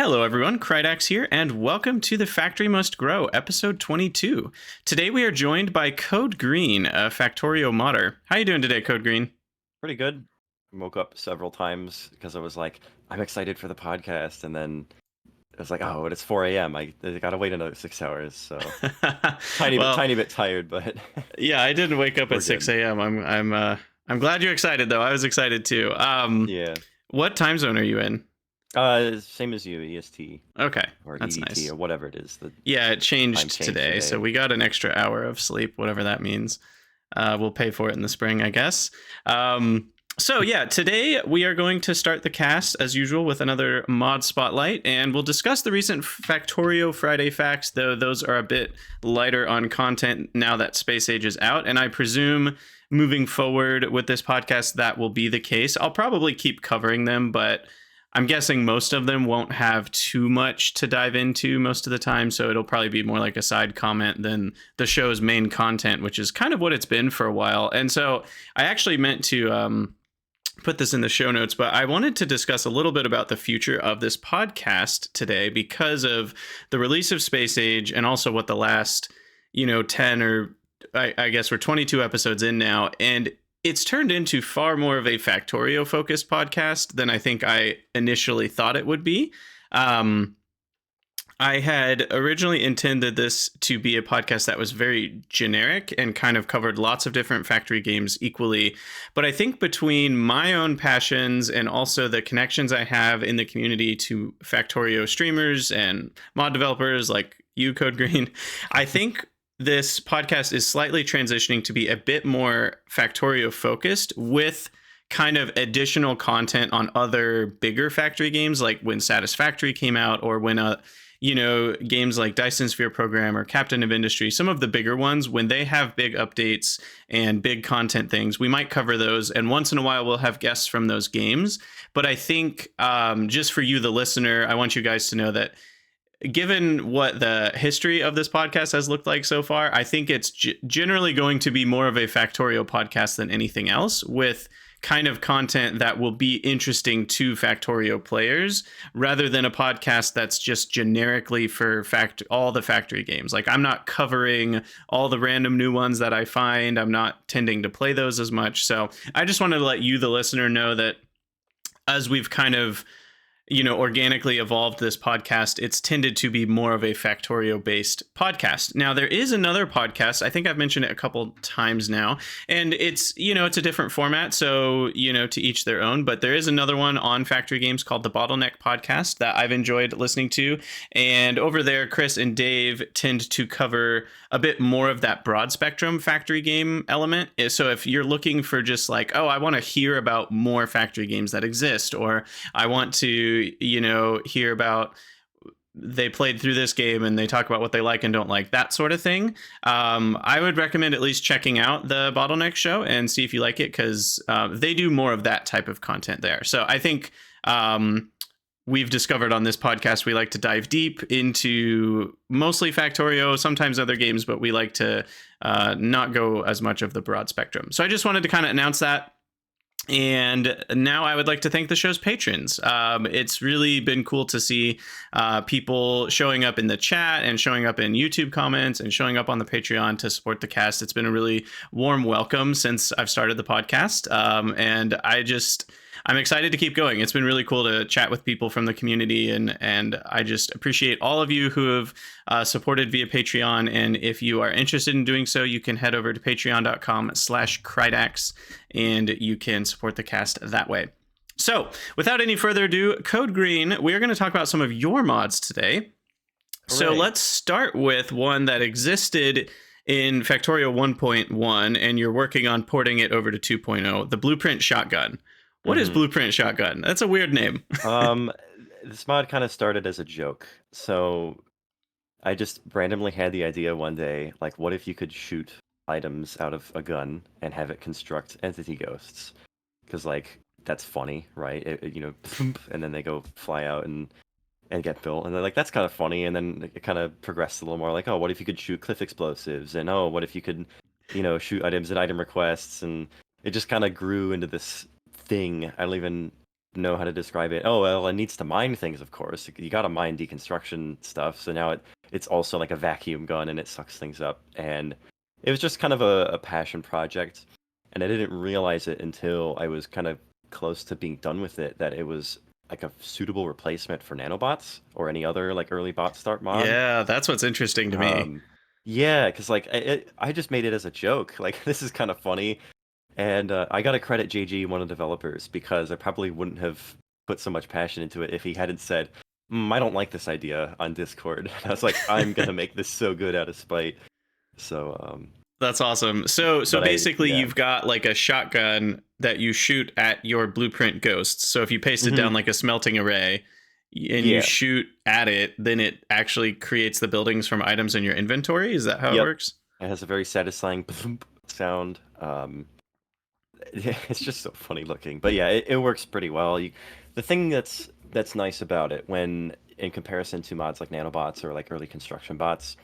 Hello everyone, Krydania here, and welcome to The Factory Must Grow, episode 22. Today we are joined by CodeGreen, a Factorio modder. How you doing today, CodeGreen? Pretty good. Woke up several times because I was like, I'm excited for the podcast, and then I was like, oh, it's 4 a.m. I gotta wait another 6 hours, so Well, tiny bit tired, but yeah, I didn't wake up we're at 6 good. a.m. I'm glad you're excited though. I was excited too. Yeah. What time zone are you in? Same as you, EST Okay, or that's EDT nice. or whatever it is. The Yeah, it time changed change today, so today. we got an extra hour of sleep, whatever that means. We'll pay for it in the spring, I guess. So yeah, today we are going to start the cast as usual with another mod spotlight, and we'll discuss the recent Factorio Friday facts, though those are a bit lighter on content now that Space Age is out, and I presume moving forward with this podcast that will be the case. I'll probably keep covering them, but I'm guessing most of them won't have too much to dive into most of the time, so it'll probably be more like a side comment than the show's main content, which is kind of what it's been for a while. And so I actually meant to put this in the show notes, but I wanted to discuss a little bit about the future of this podcast today because of the release of Space Age and also what the last, 10 or I guess we're 22 episodes in now, and it's turned into far more of a Factorio focused podcast than I think I initially thought it would be. I had originally intended this to be a podcast that was very generic and kind of covered lots of different factory games equally. But I think between my own passions and also the connections I have in the community to Factorio streamers and mod developers like you, CodeGreen, I think this podcast is slightly transitioning to be a bit more Factorio focused with kind of additional content on other bigger factory games, like when Satisfactory came out or when games like Dyson Sphere Program or Captain of Industry, some of the bigger ones, when they have big updates and big content things, we might cover those. And once in a while, we'll have guests from those games. But I think just for you, the listener, I want you guys to know that given what the history of this podcast has looked like so far, I think it's generally going to be more of a Factorio podcast than anything else, with kind of content that will be interesting to Factorio players rather than a podcast that's just generically for all the factory games. Like, I'm not covering all the random new ones that I find. I'm not tending to play those as much. So I just wanted to let you, the listener, know that as we've kind of organically evolved this podcast, it's tended to be more of a Factorio based podcast. Now, there is another podcast. I think I've mentioned it a couple times now, and it's a different format. So, to each their own, but there is another one on factory games called the Bottleneck Podcast that I've enjoyed listening to. And over there, Chris and Dave tend to cover a bit more of that broad spectrum factory game element. So if you're looking for just like, oh, I want to hear about more factory games that exist, or I want to hear about they played through this game and they talk about what they like and don't like, that sort of thing, I would recommend at least checking out the Bottleneck show and see if you like it, because they do more of that type of content there. So I think we've discovered on this podcast we like to dive deep into mostly Factorio, sometimes other games, but we like to not go as much of the broad spectrum. So I just wanted to kind of announce that. And now I would like to thank the show's patrons. It's really been cool to see people showing up in the chat and showing up in YouTube comments and showing up on the Patreon to support the cast. It's been a really warm welcome since I've started the podcast. And I'm excited to keep going. It's been really cool to chat with people from the community, and I just appreciate all of you who have supported via Patreon. And if you are interested in doing so, you can head over to patreon.com/Krydania, and you can support the cast that way. So without any further ado, CodeGreen, we are going to talk about some of your mods today. Hooray. So let's start with one that existed in Factorio 1.1, and you're working on porting it over to 2.0, the Blueprint Shotgun. What is Blueprint Shotgun? That's a weird name. This mod kind of started as a joke. So I just randomly had the idea one day, like, what if you could shoot items out of a gun and have it construct entity ghosts? Because, like, that's funny, right? And then they go fly out and get built. And they're like, that's kind of funny. And then it kind of progressed a little more like, oh, what if you could shoot cliff explosives? And, oh, what if you could, shoot items at item requests? And it just kind of grew into this thing. I don't even know how to describe it. Oh, well, it needs to mine things, of course. You got to mine deconstruction stuff. So now it's also like a vacuum gun and it sucks things up. And it was just kind of a passion project. And I didn't realize it until I was kind of close to being done with it that it was like a suitable replacement for nanobots or any other like early bot start mod. Yeah, that's what's interesting to me. Um, yeah, because like I just made it as a joke. Like this is kind of funny, and I got to credit JG, one of the developers, because I probably wouldn't have put so much passion into it if he hadn't said, I don't like this idea on Discord. And I was like, I'm gonna make this so good out of spite. So, That's awesome. So but basically yeah. you've got like a shotgun that you shoot at your blueprint ghosts. So if you paste it down Hmm. like a smelting array and you Yeah. shoot at it, then it actually creates the buildings from items in your inventory. Is that how it Yep. works? It has a very satisfying sound. It's just so funny looking. But yeah, it works pretty well. The thing that's nice about it when in comparison to mods like nanobots or like early construction bots,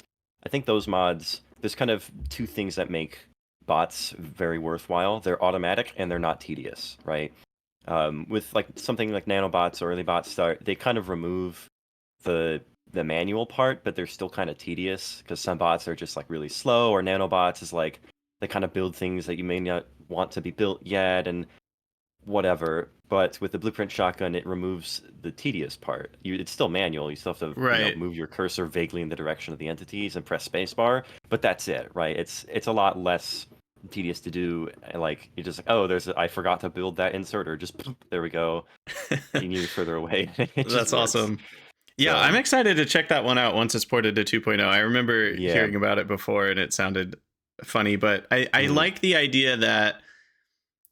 I think those mods, there's kind of two things that make bots very worthwhile. They're automatic and they're not tedious, right? With like something like nanobots or early bots start, they kind of remove the the manual part, but they're still kind of tedious because some bots are just like really slow, or nanobots is like they kind of build things that you may not want to be built yet and whatever. But with the blueprint shotgun, it removes the tedious part. It's still manual. You still have to, Right. move your cursor vaguely in the direction of the entities and press spacebar. But that's it, right? It's a lot less tedious to do. Like you're just like, oh, I forgot to build that insert, or just there we go. You need it further away. It just That's works. awesome. Yeah, I'm So excited to check that one out once it's ported to 2.0. I remember yeah. hearing about it before and it sounded funny, but I Mhm. like the idea that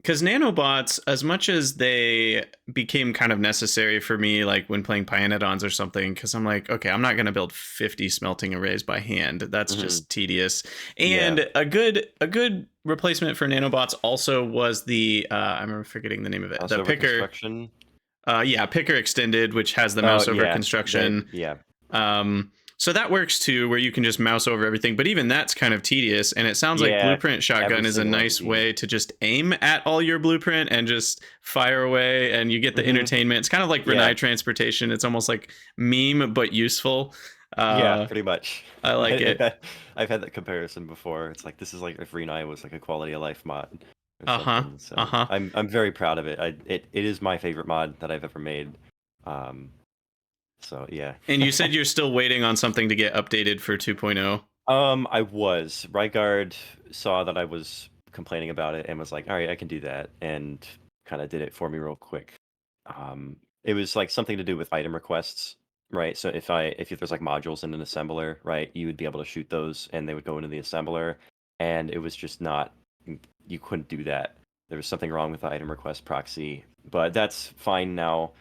because nanobots, as much as they became kind of necessary for me, like when playing Pyanodons or something, because I'm like, okay, I'm not going to build 50 smelting arrays by hand. That's Mhm. just tedious. Yeah. And a good replacement for nanobots also was the I remember forgetting the name of it, Mouse the over picker. construction. Yeah, picker extended, which has the Oh mouse over yeah. construction. Yeah. So that works too, where you can just mouse over everything. But even that's kind of tedious. And it sounds like Yeah. Blueprint Every Shotgun is a single nice entity. way to just aim at all your blueprint and just fire away, and you get the Mhm. entertainment. It's kind of like Yeah. Renai transportation. It's almost like meme but useful. Yeah, Uh, pretty much. I like I've it. had, I've had that comparison before. It's like this is like if Renai was like a quality of life mod or Uh huh. something. Uh So huh. I'm very proud of it. It is my favorite mod that I've ever made. Um, so yeah. And you said you're still waiting on something to get updated for 2.0. I was. Rygaard saw that I was complaining about it and was like, "All right, I can do that," and kind of did it for me real quick. It was like something to do with item requests, right? So if there's like modules in an assembler, right, you would be able to shoot those and they would go into the assembler, and it was just not you couldn't do that. There was something wrong with the item request proxy, but that's fine now.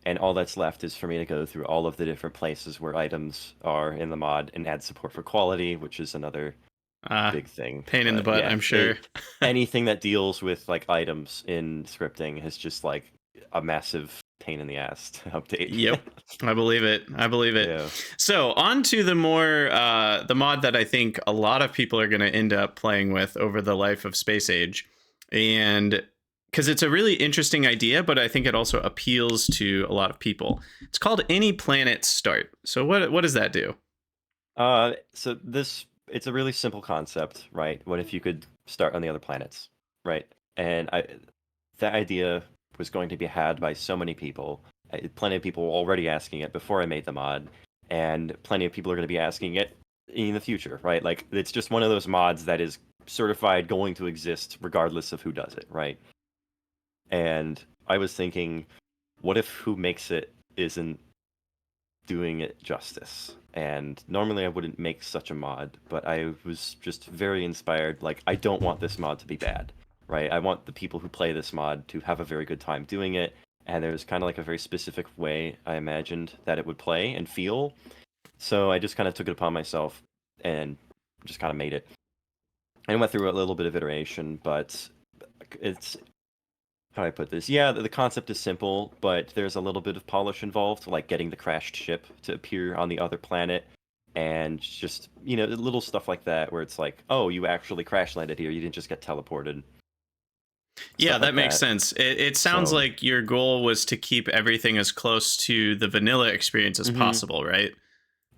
And all that's left is for me to go through all of the different places where items are in the mod and add support for quality, which is another Uh, big thing. Pain in the But butt, yeah, I'm sure. anything that deals with like items in scripting is just like a massive pain in the ass to update. Yep. I believe it. I believe it. Yeah. So on to the more the mod that I think a lot of people are going to end up playing with over the life of Space Age, and because it's a really interesting idea, but I think it also appeals to a lot of people. It's called Any Planet Start. So what does that do? So this it's a really simple concept, right? What if you could start on the other planets, right? And that idea was going to be had by so many people. Plenty of people were already asking it before I made the mod, and plenty of people are going to be asking it in the future, right? Like it's just one of those mods that is certified going to exist regardless of who does it, right? And I was thinking, what if who makes it isn't doing it justice? And normally I wouldn't make such a mod, but I was just very inspired. Like, I don't want this mod to be bad, right? I want the people who play this mod to have a very good time doing it. And there's kind of like a very specific way I imagined that it would play and feel. So I just kind of took it upon myself and just kind of made it. And went through a little bit of iteration, but it's how do I put this? Yeah, the concept is simple, but there's a little bit of polish involved, like getting the crashed ship to appear on the other planet, and just, little stuff like that, where it's like, oh, you actually crash landed here, you didn't just get teleported. Yeah, stuff that like makes that. sense. It sounds So, like your goal was to keep everything as close to the vanilla experience as mhm. possible, right?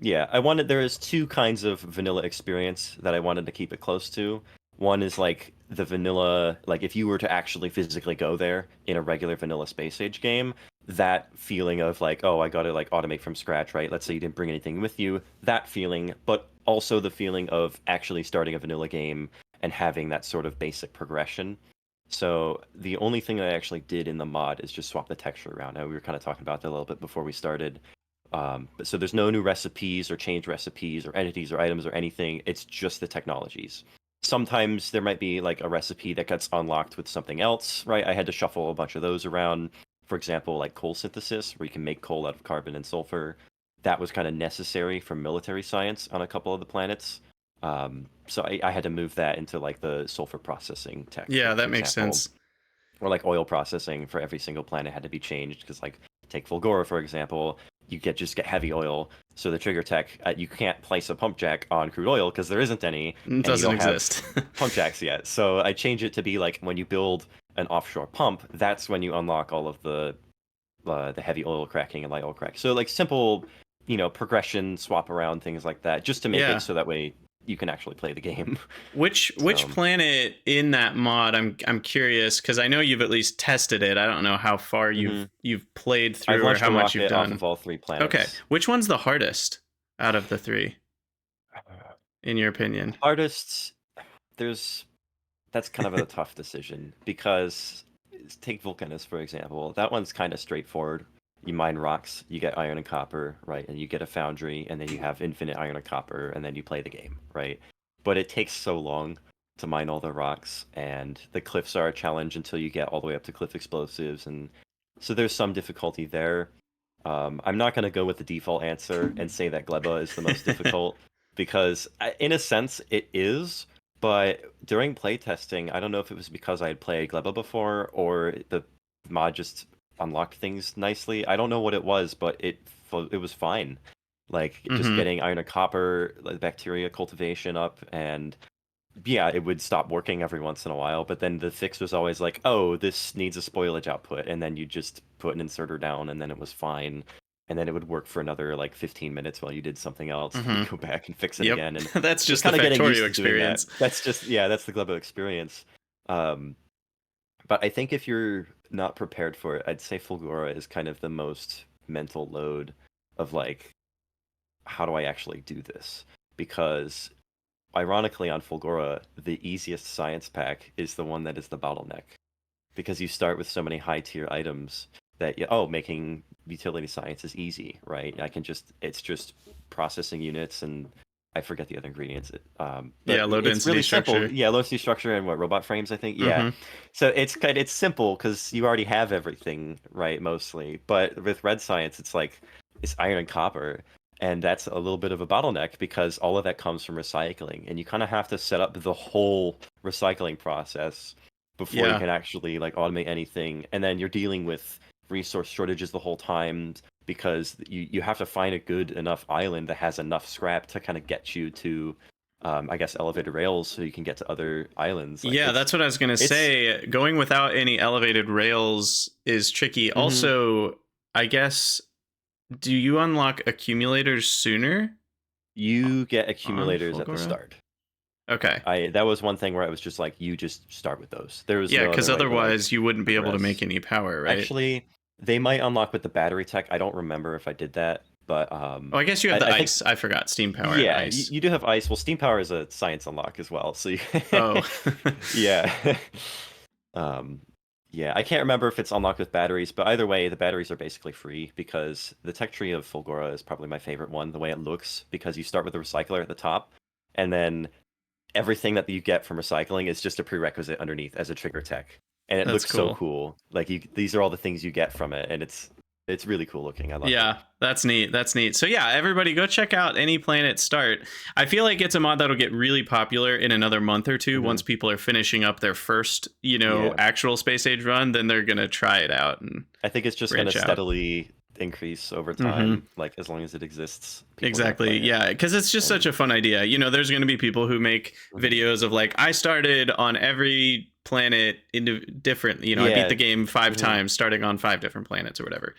Yeah, there is two kinds of vanilla experience that I wanted to keep it close to. One is like the vanilla, like if you were to actually physically go there in a regular vanilla space age game, that feeling of like, oh, I got to like automate from scratch, right? Let's say you didn't bring anything with you, that feeling, but also the feeling of actually starting a vanilla game and having that sort of basic progression. So the only thing that I actually did in the mod is just swap the texture around. Now we were kind of talking about that a little bit before we started. But so there's no new recipes or change recipes or entities or items or anything. It's just the technologies. Sometimes there might be like a recipe that gets unlocked with something else, right? I had to shuffle a bunch of those around. For example, like coal synthesis, where you can make coal out of carbon and sulfur. That was kind of necessary for military science on a couple of the planets. So I had to move that into like the sulfur processing tech, Yeah, that for makes example, sense. or like oil processing for every single planet had to be changed because like take Fulgora for example, you get heavy oil, so the trigger tech you can't place a pump jack on crude oil because there isn't any, It and you doesn't don't have exist. pump jacks yet. So I change it to be like when you build an offshore pump, that's when you unlock all of the heavy oil cracking and light oil crack. So like simple, progression swap around things like that, just to make it Yeah. so that way you can actually play the game. Which So. planet in that mod? I'm curious because I know you've at least tested it. I don't know how far Mhm. you've played I've through or launched how a much you've rocket off done. of all three Okay, planets. which one's the hardest out of the three, in your opinion? Artists, there's that's kind of a tough decision because take Vulcanus for example. That one's kind of straightforward. You mine rocks, you get iron and copper, right? And you get a foundry, and then you have infinite iron and copper, and then you play the game, right? But it takes so long to mine all the rocks, and the cliffs are a challenge until you get all the way up to cliff explosives, and so there's some difficulty there. I'm not going to go with the default answer and say that Gleba is the most difficult because, in a sense, it is. But during playtesting, I don't know if it was because I had played Gleba before or the mod just unlocked things nicely. I don't know what it was, but it was fine. Like just Hmm. getting iron and copper, like, bacteria cultivation up, and yeah, it would stop working every once in a while, but then the fix was always like, oh, this needs a spoilage output, and then you just put an inserter down, and then it was fine, and then it would work for another like 15 minutes while you did something else, and Hmm. you go back and fix it Yep, again, and that's just just the kind of getting used Factorio to doing that. experience. That's just, yeah, that's the Glebo experience. Um, but I think if you're not prepared for it, I'd say Fulgora is kind of the most mental load of like, how do I actually do this? Because ironically, on Fulgora, the easiest science pack is the one that is the bottleneck because you start with so many high tier items that making utility science is easy, right? It's just processing units and I forget the other ingredients. Yeah, But low it's density really simple. structure. Yeah, low density structure and what robot frames, I think. Yeah, Hmm. so it's simple because you already have everything, right? Mostly, but with red science, it's like it's iron and copper, and that's a little bit of a bottleneck because all of that comes from recycling, and you kind of have to set up the whole recycling process before you Yeah. can actually like automate anything, and then you're dealing with resource shortages the whole time because you have to find a good enough island that has enough scrap to kind of get you to I guess elevated rails so you can get to other islands. Like Yeah, that's what I was gonna it's say. Going without any elevated rails is tricky. mhm. Also, I guess, do you unlock accumulators sooner You get on accumulators at the Fulgora? start. Okay. I That was one thing where I was just like, you just start with those. There was Yeah, no because other way to like otherwise you wouldn't be able to make progress. any power, right? Actually, they might unlock with the battery tech. I don't remember if I did that, but Oh, I guess you have the I think ice. I forgot steam power and yeah, ice. you do have ice. Well, steam power is a science unlock as well. So Oh. yeah, um, yeah. I can't remember if it's unlocked with batteries, but either way, the batteries are basically free because the tech tree of Fulgora is probably my favorite one. The way it looks, because you start with a recycler at the top, and then everything that you get from recycling is just a prerequisite underneath as a trigger tech, and it That's looks so cool. cool. Like these are all the things you get from it, and it's really cool looking. I love it. Yeah, that's neat. That's neat. So yeah, everybody go check out Any Planet Start. I feel like it's a mod that'll get really popular in another month or two Hmm. once people are finishing up their first, Yeah, actual space age run, then they're going to try it out and I think it's just going to branch out. steadily increase over Mhm. time. Like as long as it exists, people are going to Exactly. play it. Yeah, cuz it's just such And a fun idea. There's going to be people who make mhm. videos of like I started on every planet into different, I beat the Yeah. game 5 hmm times starting on 5 different planets or whatever.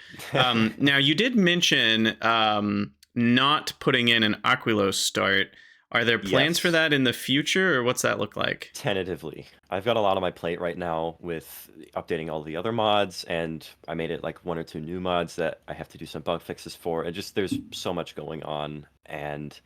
Now you did mention not putting in an Aquilos start. Are there plans for Yes. that in the future, or what's that look like? Tentatively. I've got a lot on my plate right now with updating all the other mods, and I made it like one or two new mods that I have to do some bug fixes for. And just there's so much going on, and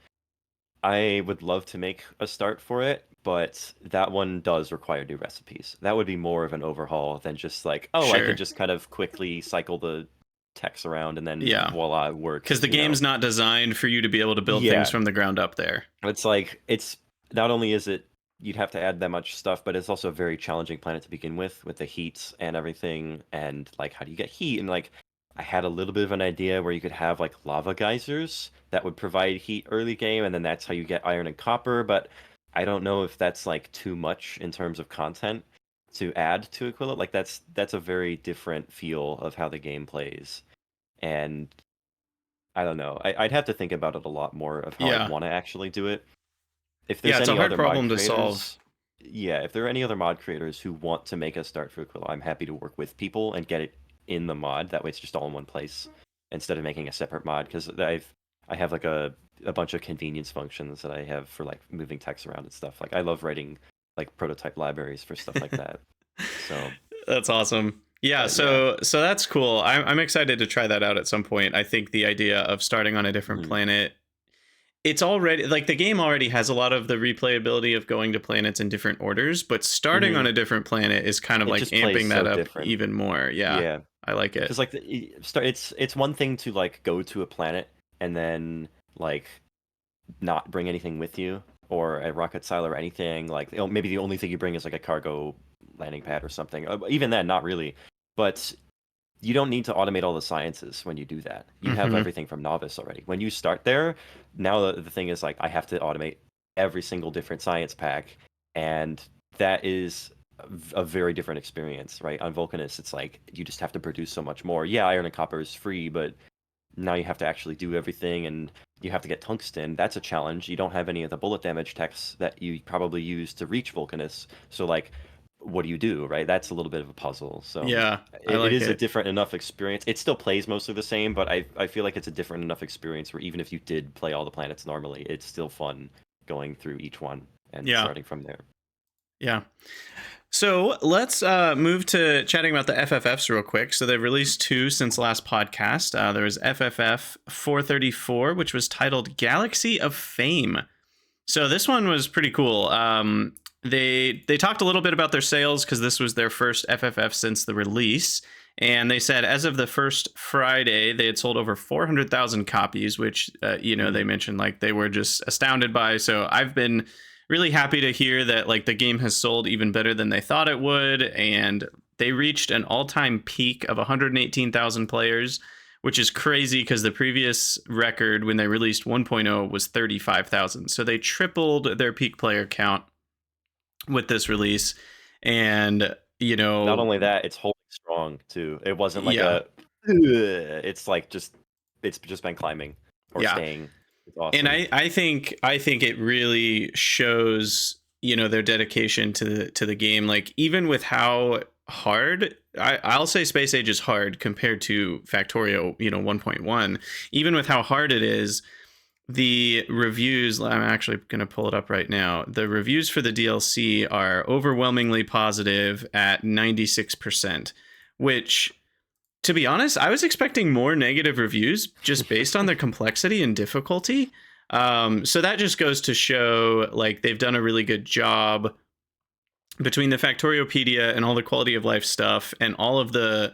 I would love to make a start for it, but that one does require new recipes. That would be more of an overhaul than just like, oh, I could Sure. just kind of quickly cycle the text around and then Yeah. voila, it Because works, the game's not designed for you to be able to build things Yeah. from the ground up there. It's like it's not only is it you'd have to add that much stuff, but it's also a very challenging planet to begin with the heat and everything, and like how do you get heat? And like I had a little bit of an idea where you could have like lava geysers that would provide heat early game, and then that's how you get iron and copper, but I don't know if that's like too much in terms of content to add to Aquila. Like that's a very different feel of how the game plays. And I don't know. I'd have to think about it a lot more of how I'd Yeah. want to actually do it. If Yeah, there's it's a any hard other mod problem to solve. creators, yeah, if there are any other mod creators who want to make a start for Aquila, I'm happy to work with people and get it in the mod. That way it's just all in one place instead of making a separate mod, because I have like a bunch of convenience functions that I have for like moving text around and stuff. Like I love writing like prototype libraries for stuff like that. So, That's awesome. Yeah, but yeah. so that's cool. I'm excited to try that out at some point. I think the idea of starting on a different Mhm. planet, it's already like the game already has a lot of the replayability of going to planets in different orders, but starting on Mhm. a different planet is kind of It like just plays amping that so up different. even more. Yeah, Yeah. I like it. Because like it's one thing to like go to a planet and then like not bring anything with you or a rocket silo or anything. Like maybe the only thing you bring is like a cargo landing pad or something. Even then, not really. But you don't need to automate all the sciences when you do that. You have Hmm. everything from novice already. When you start there, now the thing is like I have to automate every single different science pack, and that is a very different experience, right? On Vulcanus, it's like you just have to produce so much more. Yeah, iron and copper is free, but now you have to actually do everything, and you have to get tungsten. That's a challenge. You don't have any of the bullet damage techs that you probably use to reach Vulcanus. So like, what do you do, right? That's a little bit of a puzzle. So Yeah, I it like is a it. different enough experience. It still plays mostly the same, but I feel like it's a different enough experience where even if you did play all the planets normally, it's still fun going through each one and Yeah, starting from there. yeah. So let's move to chatting about the FFFs real quick. So they've released 2 since last podcast. There was FFF 434, which was titled Galaxy of Fame. So this one was pretty cool. They talked a little bit about their sales because this was their first FFF since the release, and they said as of the first Friday they had sold over 400,000 copies, which they Mm-hmm. mentioned like they were just astounded by. So I've been really happy to hear that like the game has sold even better than they thought it would, and they reached an all-time peak of 118,000 players, which is crazy because the previous record when they released 1.0 was 35,000. So they tripled their peak player count with this release. And, Not only that, it's holding strong too. It wasn't like yeah. a. It's like it's just been climbing or Yeah. staying. It's And awesome. I think it really shows, their dedication to the game. Like even with how hard I'll say Space Age is hard compared to Factorio, 1.1. Even with how hard it is, the reviews, I'm actually going to pull it up right now. The reviews for the DLC are overwhelmingly positive at 96%, which, to be honest, I was expecting more negative reviews just based on the complexity and difficulty. So that just goes to show like they've done a really good job between the Factoriopedia and all the quality of life stuff and all of the,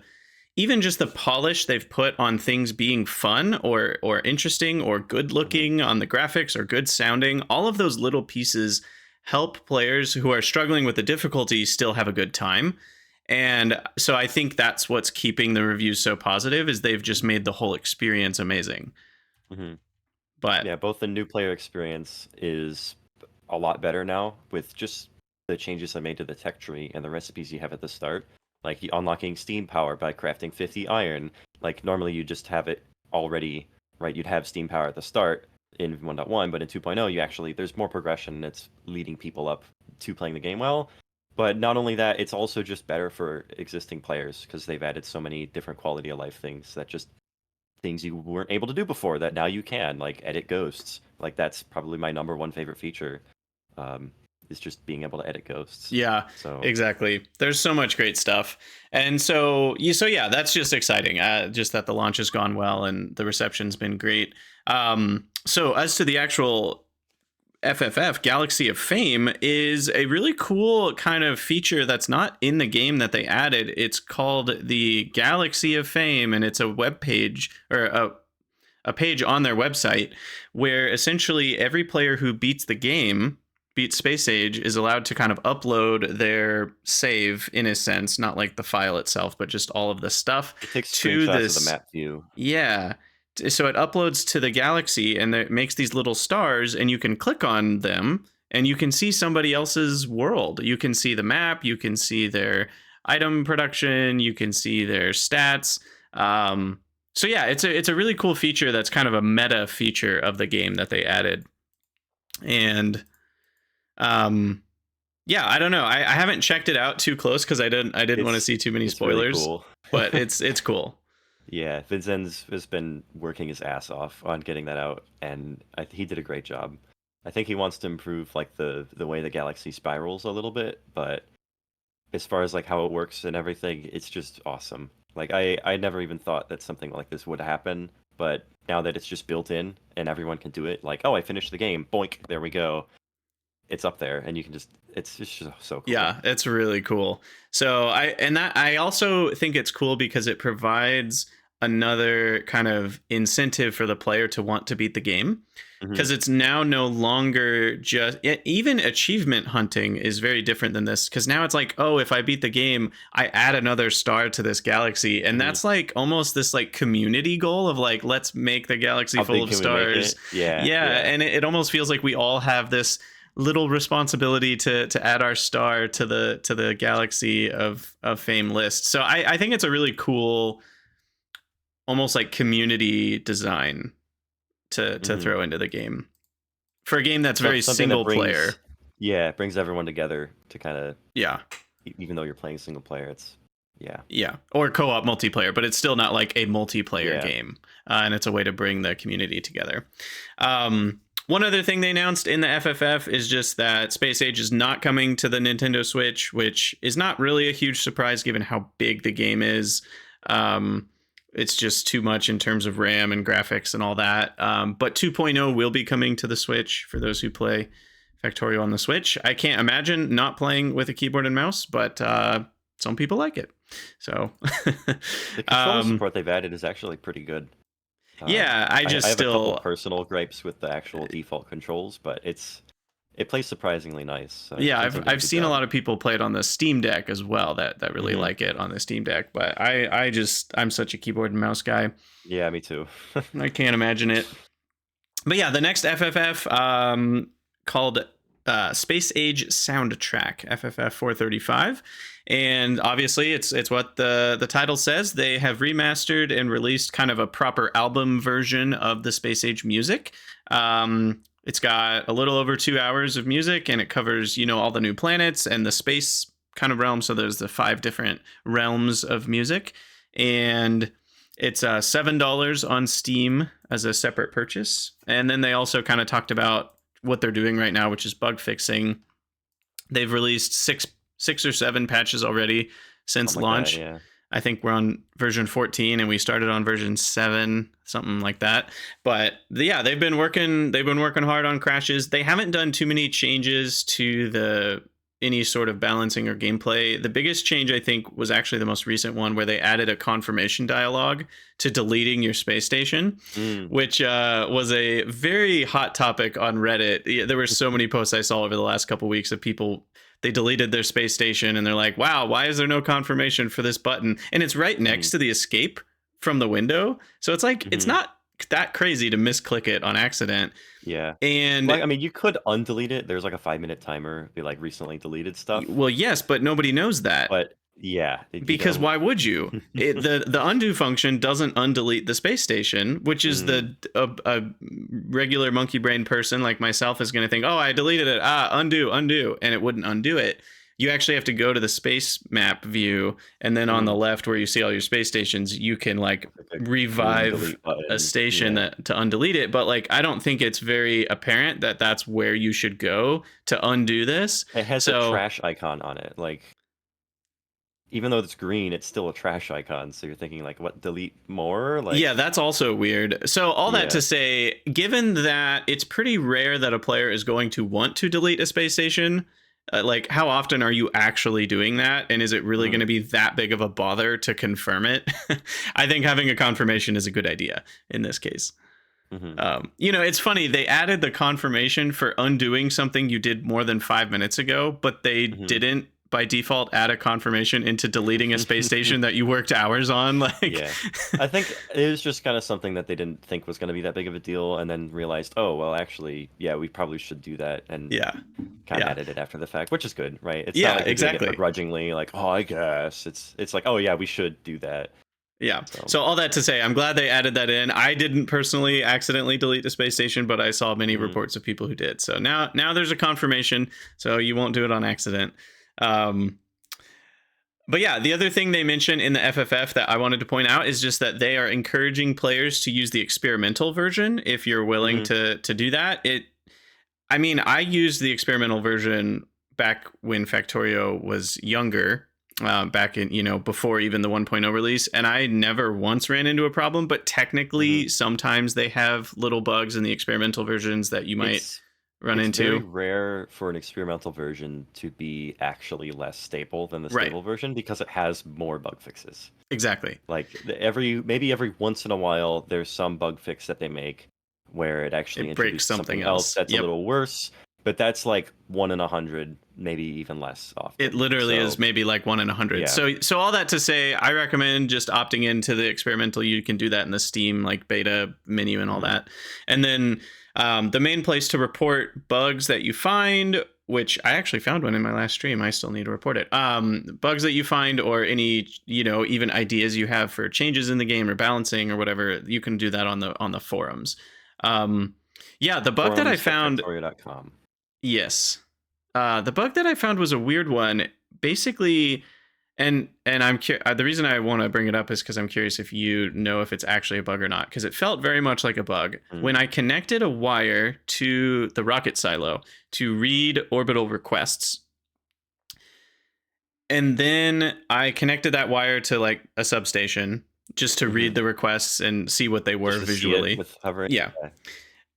even just the polish they've put on things being fun or interesting or good hmm looking on the graphics or good sounding. All of those little pieces help players who are struggling with the difficulty still have a good time. And so I think that's what's keeping the reviews so positive, is they've just made the whole experience amazing. hmm But Yeah, both the new player experience is a lot better now with just the changes I made to the tech tree and the recipes you have at the start. Like unlocking steam power by crafting 50 iron. Like normally you just have it already, right? You'd have steam power at the start in 1.1, but in 2.0 you actually there's more progression and it's leading people up to playing the game well. But not only that, it's also just better for existing players because they've added so many different quality of life things that just things you weren't able to do before that now you can, like edit ghosts. Like that's probably my number one favorite feature, um, is just being able to edit ghosts. Yeah, So exactly. There's so much great stuff. And so yeah, that's just exciting. Just that the launch has gone well and the reception's been great. So as to the actual FFF, Galaxy of Fame, is a really cool kind of feature that's not in the game that they added. It's called the Galaxy of Fame, and it's a web page, or a page on their website, where essentially every player who beats the game, beats Space Age, is allowed to kind of upload their save, in a sense, not like the file itself, but just all of the stuff it takes to screenshots of the this. map view. Yeah. So it uploads to the galaxy, and it makes these little stars, and you can click on them and you can see somebody else's world. You can see the map, you can see their item production, you can see their stats. So yeah, it's a really cool feature that's kind of a meta feature of the game that they added. And yeah, I don't know. I haven't checked it out too close because I didn't want to see too many It's really spoilers. cool. But it's cool. Yeah, Vincenz has been working his ass off on getting that out, and he did a great job. I think he wants to improve like the way the galaxy spirals a little bit, but as far as like how it works and everything, it's just awesome. Like I never even thought that something like this would happen, but now that it's just built in and everyone can do it, like, oh, I finished the game, boink, there we go. It's up there, and you can it's just so cool. Yeah, it's really cool. So I also think it's cool because it provides another kind of incentive for the player to want to beat the game, because it's now no longer just, even achievement hunting is very different than this, because now it's like, oh, if I beat the game, I add another star to this galaxy, and that's like almost this like community goal of like, let's make the galaxy How full big of can we make stars. it? Yeah. And it almost feels like we all have this little responsibility to add our star to the Galaxy of Fame list. So I think it's a really cool, almost like community design to throw into the game for a game that's very Something single that brings, player. Yeah, it brings everyone together to kind of, Yeah. even though you're playing single player, it's Yeah, or co-op multiplayer, but it's still not like a multiplayer Yeah. game, and it's a way to bring the community together. One other thing they announced in the FFF is just that Space Age is not coming to the Nintendo Switch, which is not really a huge surprise given how big the game is. It's just too much in terms of RAM and graphics and all that. But 2.0 will be coming to the Switch for those who play Factorio on the Switch. I can't imagine not playing with a keyboard and mouse, but some people like it. So the control support they've added is actually pretty good. Yeah, I have a couple still personal gripes with the actual default controls, but it plays surprisingly nice. So yeah, Team's doing a I've good seen a job. lot of people play it on the Steam Deck as well that really like it on the Steam Deck, but I'm such a keyboard and mouse guy. Yeah, me too. I can't imagine it. But yeah, the next FFF called Space Age Soundtrack, FFF 435. And obviously it's what the title says. They have remastered and released kind of a proper album version of the Space Age music. It's got a little over 2 hours of music, and it covers, all the new planets and the space kind of realm. So there's the 5 different realms of music. And it's $7 on Steam as a separate purchase. And then they also kind of talked about what they're doing right now, which is bug fixing. They've released six or 7 patches already since launch. Yeah. I think we're on version 14 and we started on version 7, something like that. But yeah, they've been working hard on crashes. They haven't done too many changes to any sort of balancing or gameplay. The biggest change, I think, was actually the most recent one, where they added a confirmation dialogue to deleting your space station, which was a very hot topic on Reddit. There were so many posts I saw over the last couple of weeks of people, they deleted their space station and they're like, wow, why is there no confirmation for this button? And it's right next to the escape from the window. So it's like, it's not that crazy to misclick it on accident. Yeah. And I mean, you could undelete it. There's like a 5-minute timer, be like recently deleted stuff. Well, yes, but nobody knows that. But yeah, because why would you? The undo function doesn't undelete the space station, which is a regular monkey brain person like myself is going to think, oh, I deleted it. Undo, and it wouldn't undo it. you actually have to go to the space map view, and then on the Mhm. left where you see all your space stations, you can like Like a green revive delete a button. station Yeah. that to undelete it. But like I don't think it's very apparent that that's where you should go to undo this. It has a So trash icon on it. Like, even though it's green, it's still a trash icon. So you're thinking like, what, delete more? yeah, Like, that's also weird. So all that yeah. to say, given that it's pretty rare that a player is going to want to delete a space station, like how often are you actually doing that? And is it really going Mhm. to be that big of a bother to confirm it? I think having a confirmation is a good idea in this case. Mhm. It's funny. They added the confirmation for undoing something you did more than 5 minutes ago, but they Mhm. didn't by default add a confirmation into deleting a space station that you worked hours on. Like, Yeah. I think it was just kind of something that they didn't think was going to be that big of a deal, and then realized, oh, well, actually, yeah, we probably should do that, and yeah, kind of yeah, added it after the fact, which is good, right? It's not yeah, like they're doing it exactly. begrudgingly, like, oh, I guess. It's like, oh, yeah, we should do that. Yeah. So, So all that to say, I'm glad they added that in. I didn't personally accidentally delete the space station, but I saw many mhm. reports of people who did. So now there's a confirmation, so you won't do it on accident. Um, But yeah, the other thing they mention in the FFF that I wanted to point out is just that they are encouraging players to use the experimental version if you're willing Mhm. to do that. I mean, I used the experimental version back when Factorio was younger, back in before even the 1.0 release, and I never once ran into a problem. But Mhm. technically, sometimes they have little bugs in the experimental versions that you might It's run it's very into. rare for an experimental version to be actually less stable than the Right? stable version because it has more bug fixes. Exactly. Like maybe every once in a while, there's some bug fix that they make where it actually It breaks introduces something something else else. that's a Yep. little worse, but that's like 1 in 100, maybe even less It often. literally is So maybe like 1 in 100. yeah. So all that to say, I recommend just opting into the experimental. You can do that in the Steam like beta menu and all Mhm. that. And then the main place to report bugs that you find, which I actually found one in my last stream. I still need to report it. Bugs that you find, or any even ideas you have for changes in the game or balancing or whatever, you can do that on the forums. Yeah, the bug that I found. Forums.factorio.com. Yes. The bug that I found was a weird one. Basically, and the reason I want to bring it up is because I'm curious if you know if it's actually a bug or not. Because it felt very much like a bug Mm. when I connected a wire to the rocket silo to read orbital requests, and then I connected that wire to like a substation just to read Mhm. the requests and see what they were Just to see it visually. with hovering. Yeah.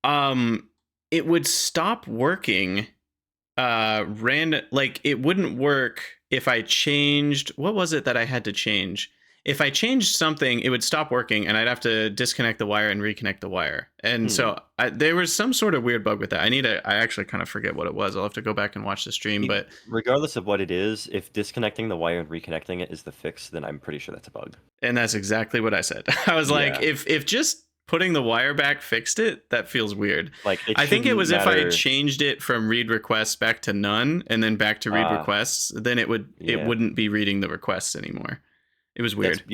Yeah. It would stop working like it wouldn't work if I changed. What was it that I had to change? If I changed something, it would stop working and I'd have to disconnect the wire and reconnect the wire. And Hmm. so there was some sort of weird bug with that. I actually kind of forget what it was. I'll have to go back and watch the stream. But Regardless of what it is, if disconnecting the wire and reconnecting it is the fix, then I'm pretty sure that's a bug. and that's exactly what I said. I was like, Yeah. if just putting the wire back fixed it, that feels weird. Like, it I think it shouldn't was if I had matter. changed it from read requests back to none and then back to read Ah, requests, then it yeah. wouldn't be reading the requests anymore. It was weird.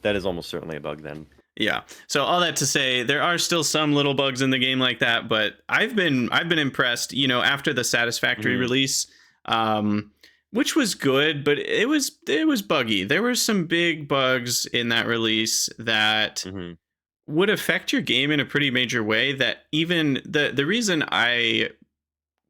That is almost certainly a bug then. Yeah. So all that to say, there are still some little bugs in the game like that, but I've been impressed. After the Satisfactory Mhm. release, which was good, but it was buggy. There were some big bugs in that release that Mhm. would affect your game in a pretty major way. That even the reason I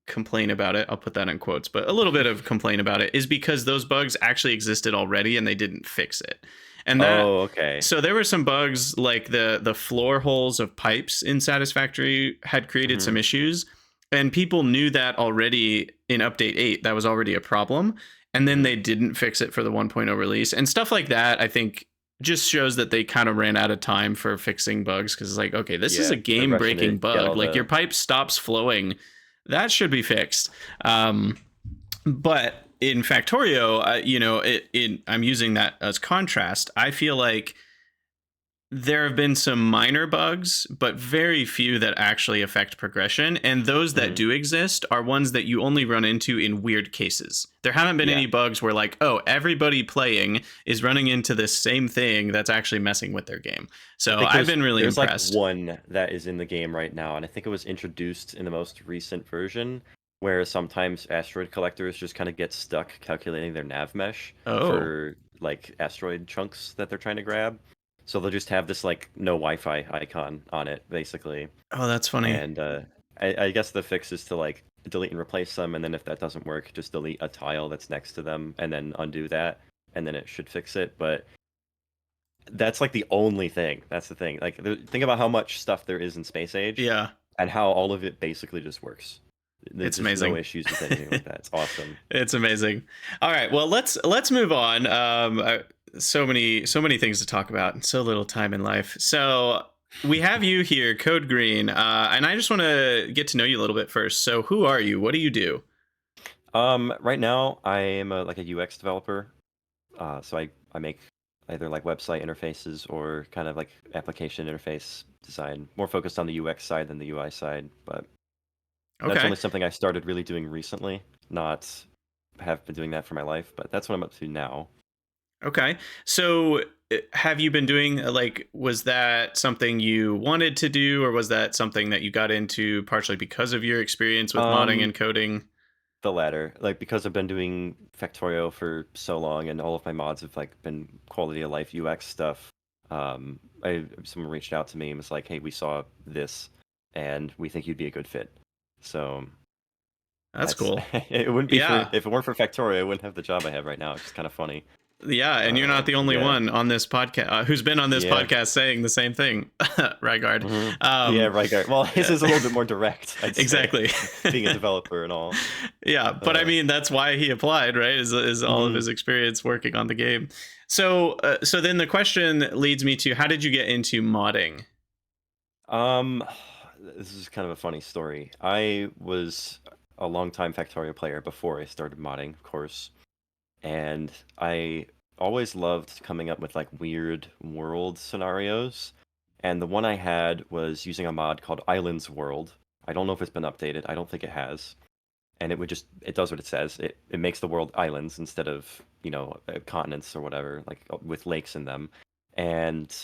complain about it, I'll put that in quotes, but a little bit of complain about it is because those bugs actually existed already and they didn't fix it. And that Oh, okay. so there were some bugs like the floor holes of pipes in Satisfactory had created some Mhm. issues, and people knew that already in update 8. That was already a problem, and then Mhm. they didn't fix it for the 1.0 release and stuff like that. I think just shows that they kind of ran out of time for fixing bugs because it's like, okay, this is a Yeah, they're game rushing to breaking get bug. all Like your the pipe stops flowing, that should be fixed. Um, but in Factorio, I'm using that as contrast. I feel like there have been some minor bugs, but very few that actually affect progression. And those that Mhm. do exist are ones that you only run into in weird cases. There haven't been Yeah. any bugs where, like, oh, everybody playing is running into this same thing that's actually messing with their game. I So think I've there's been really there's, like, impressed. one that is in the game right now, and I think it was introduced in the most recent version. where sometimes asteroid collectors just kind of get stuck calculating their nav mesh Oh, for like asteroid chunks that they're trying to grab. So they'll just have this like no Wi-Fi icon on it, basically. oh, that's funny. And I guess the fix is to like delete and replace them, and then if that doesn't work, just delete a tile that's next to them, and then undo that, and then it should fix it. But that's like the only thing. That's the thing. Like, think about how much stuff there is in Space Age, Yeah, and how all of it basically just works. There's it's just no amazing. issues with anything like that. It's awesome. It's amazing. All right, well let's move on. So many things to talk about and so little time in life. So we have you here, Code Green, and I just want to get to know you a little bit first. So who are you? What do you do? Right now I am like a UX developer. So I make either like website interfaces or kind of like application interface design, more focused on the UX side than the UI side. But that's Okay. only something I started really doing recently, not have been doing that for my life, but that's what I'm up to now. Okay. So have you been doing like was that something you wanted to do or was that something that you got into partially because of your experience with modding Um, and coding? the latter, like because I've been doing Factorio for so long and all of my mods have like been quality of life UX stuff. Someone reached out to me and was like, "Hey, we saw this and we think you'd be a good fit." So That's that's cool. it wouldn't be for Yeah. if it weren't for Factorio, I wouldn't have the job I have right now. It's just kind of funny. Yeah, and you're not the only Yeah. one on this podcast who's been on this Yeah. podcast saying the same thing, Rygard. Yeah, Um, right. Well, his is a little bit more direct, I'd say, exactly. being a developer and all. Yeah, but I Uh, mean that's why he applied, right? Is all of mhm. his experience working on the game. So then the question leads me to how did you get into modding? Um, this is kind of a funny story. I was a longtime Factorio player before I started modding, of course, and I always loved coming up with like weird world scenarios. And the one I had was using a mod called Islands World. I don't know if it's been updated. I don't think it has. And it does what it says. It makes the world islands instead of continents or whatever, like with lakes in them. And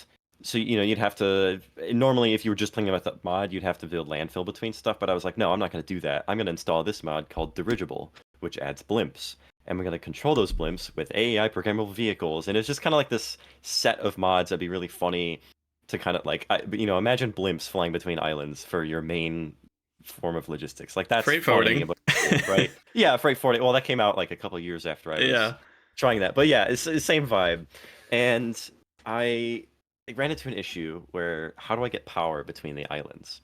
so you'd have to normally if you were just playing with a mod, you'd have to build landfill between stuff. But I was like, no, I'm not going to do that. I'm going to install this mod called Dirigible, which adds blimps, and we're going to control those blimps with AI programmable vehicles. And it's just kind of like this set of mods that'd be really funny to kind of like imagine blimps flying between islands for your main form of logistics. Like that's Freight funny, forwarding. but cool, right? Yeah, freight forwarding. Well, that came out like a couple of years after I was Yeah. trying that, but yeah, it's the same vibe. And I ran into an issue where how do I get power between the islands?